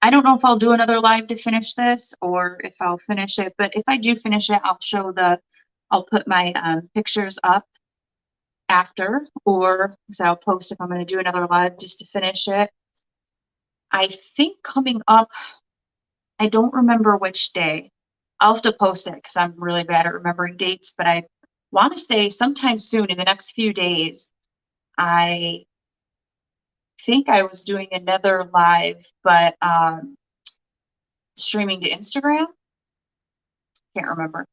I don't know if I'll do another live to finish this or if I'll finish it, but if I do finish it, I'll put my pictures up after, or so I'll post if I'm going to do another live just to finish it. I think coming up, I don't remember which day. I'll have to post it because I'm really bad at remembering dates, but I want to say sometime soon in the next few days, I think I was doing another live, but streaming to Instagram. Can't remember.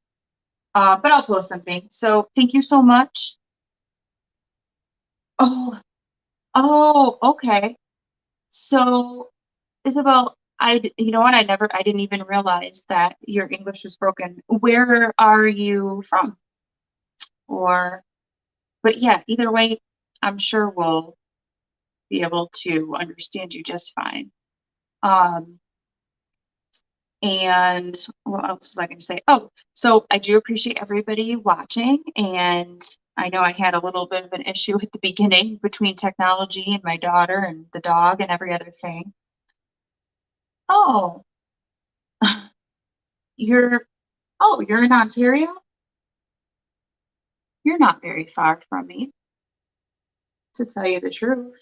But I'll post something. So thank you so much. Oh, oh, okay. So Isabel, you know what? I didn't even realize that your English was broken. Where are you from? Or, but yeah, either way, I'm sure we'll be able to understand you just fine. Um, and what else was I going to say? Oh, so I do appreciate everybody watching, and I know I had a little bit of an issue at the beginning between technology and my daughter and the dog and every other thing. Oh, you're, you're in Ontario? You're not very far from me, to tell you the truth.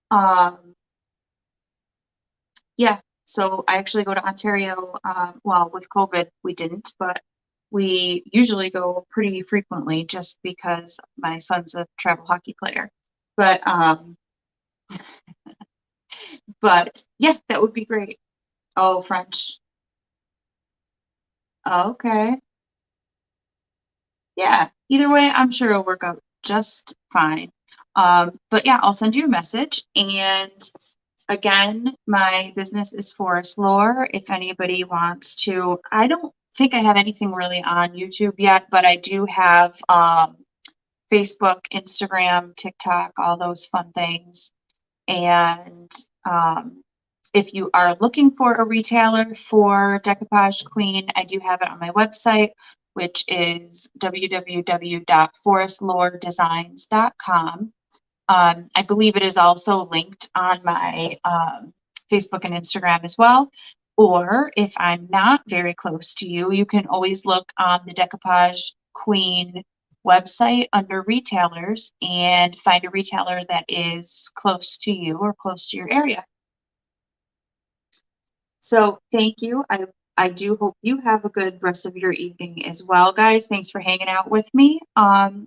Um, yeah, so I actually go to Ontario. Well, with COVID, we didn't, but we usually go pretty frequently just because my son's a travel hockey player. But but yeah, that would be great. Oh, French. Okay. Yeah. Either way, I'm sure it'll work out just fine. But yeah, I'll send you a message. And again, my business is Forest Lore. If anybody wants to, I don't think I have anything really on YouTube yet, but I do have Facebook, Instagram, TikTok, all those fun things. And if you are looking for a retailer for Decoupage Queen, I do have it on my website, which is www.forestloredesigns.com. I believe it is also linked on my Facebook and Instagram as well. Or if I'm not very close to you, you can always look on the Decoupage Queen website under retailers and find a retailer that is close to you or close to your area. So thank you. I I do hope you have a good rest of your evening as well, guys. Thanks for hanging out with me.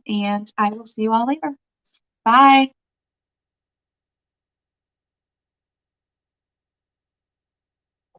And I will see you all later. Bye.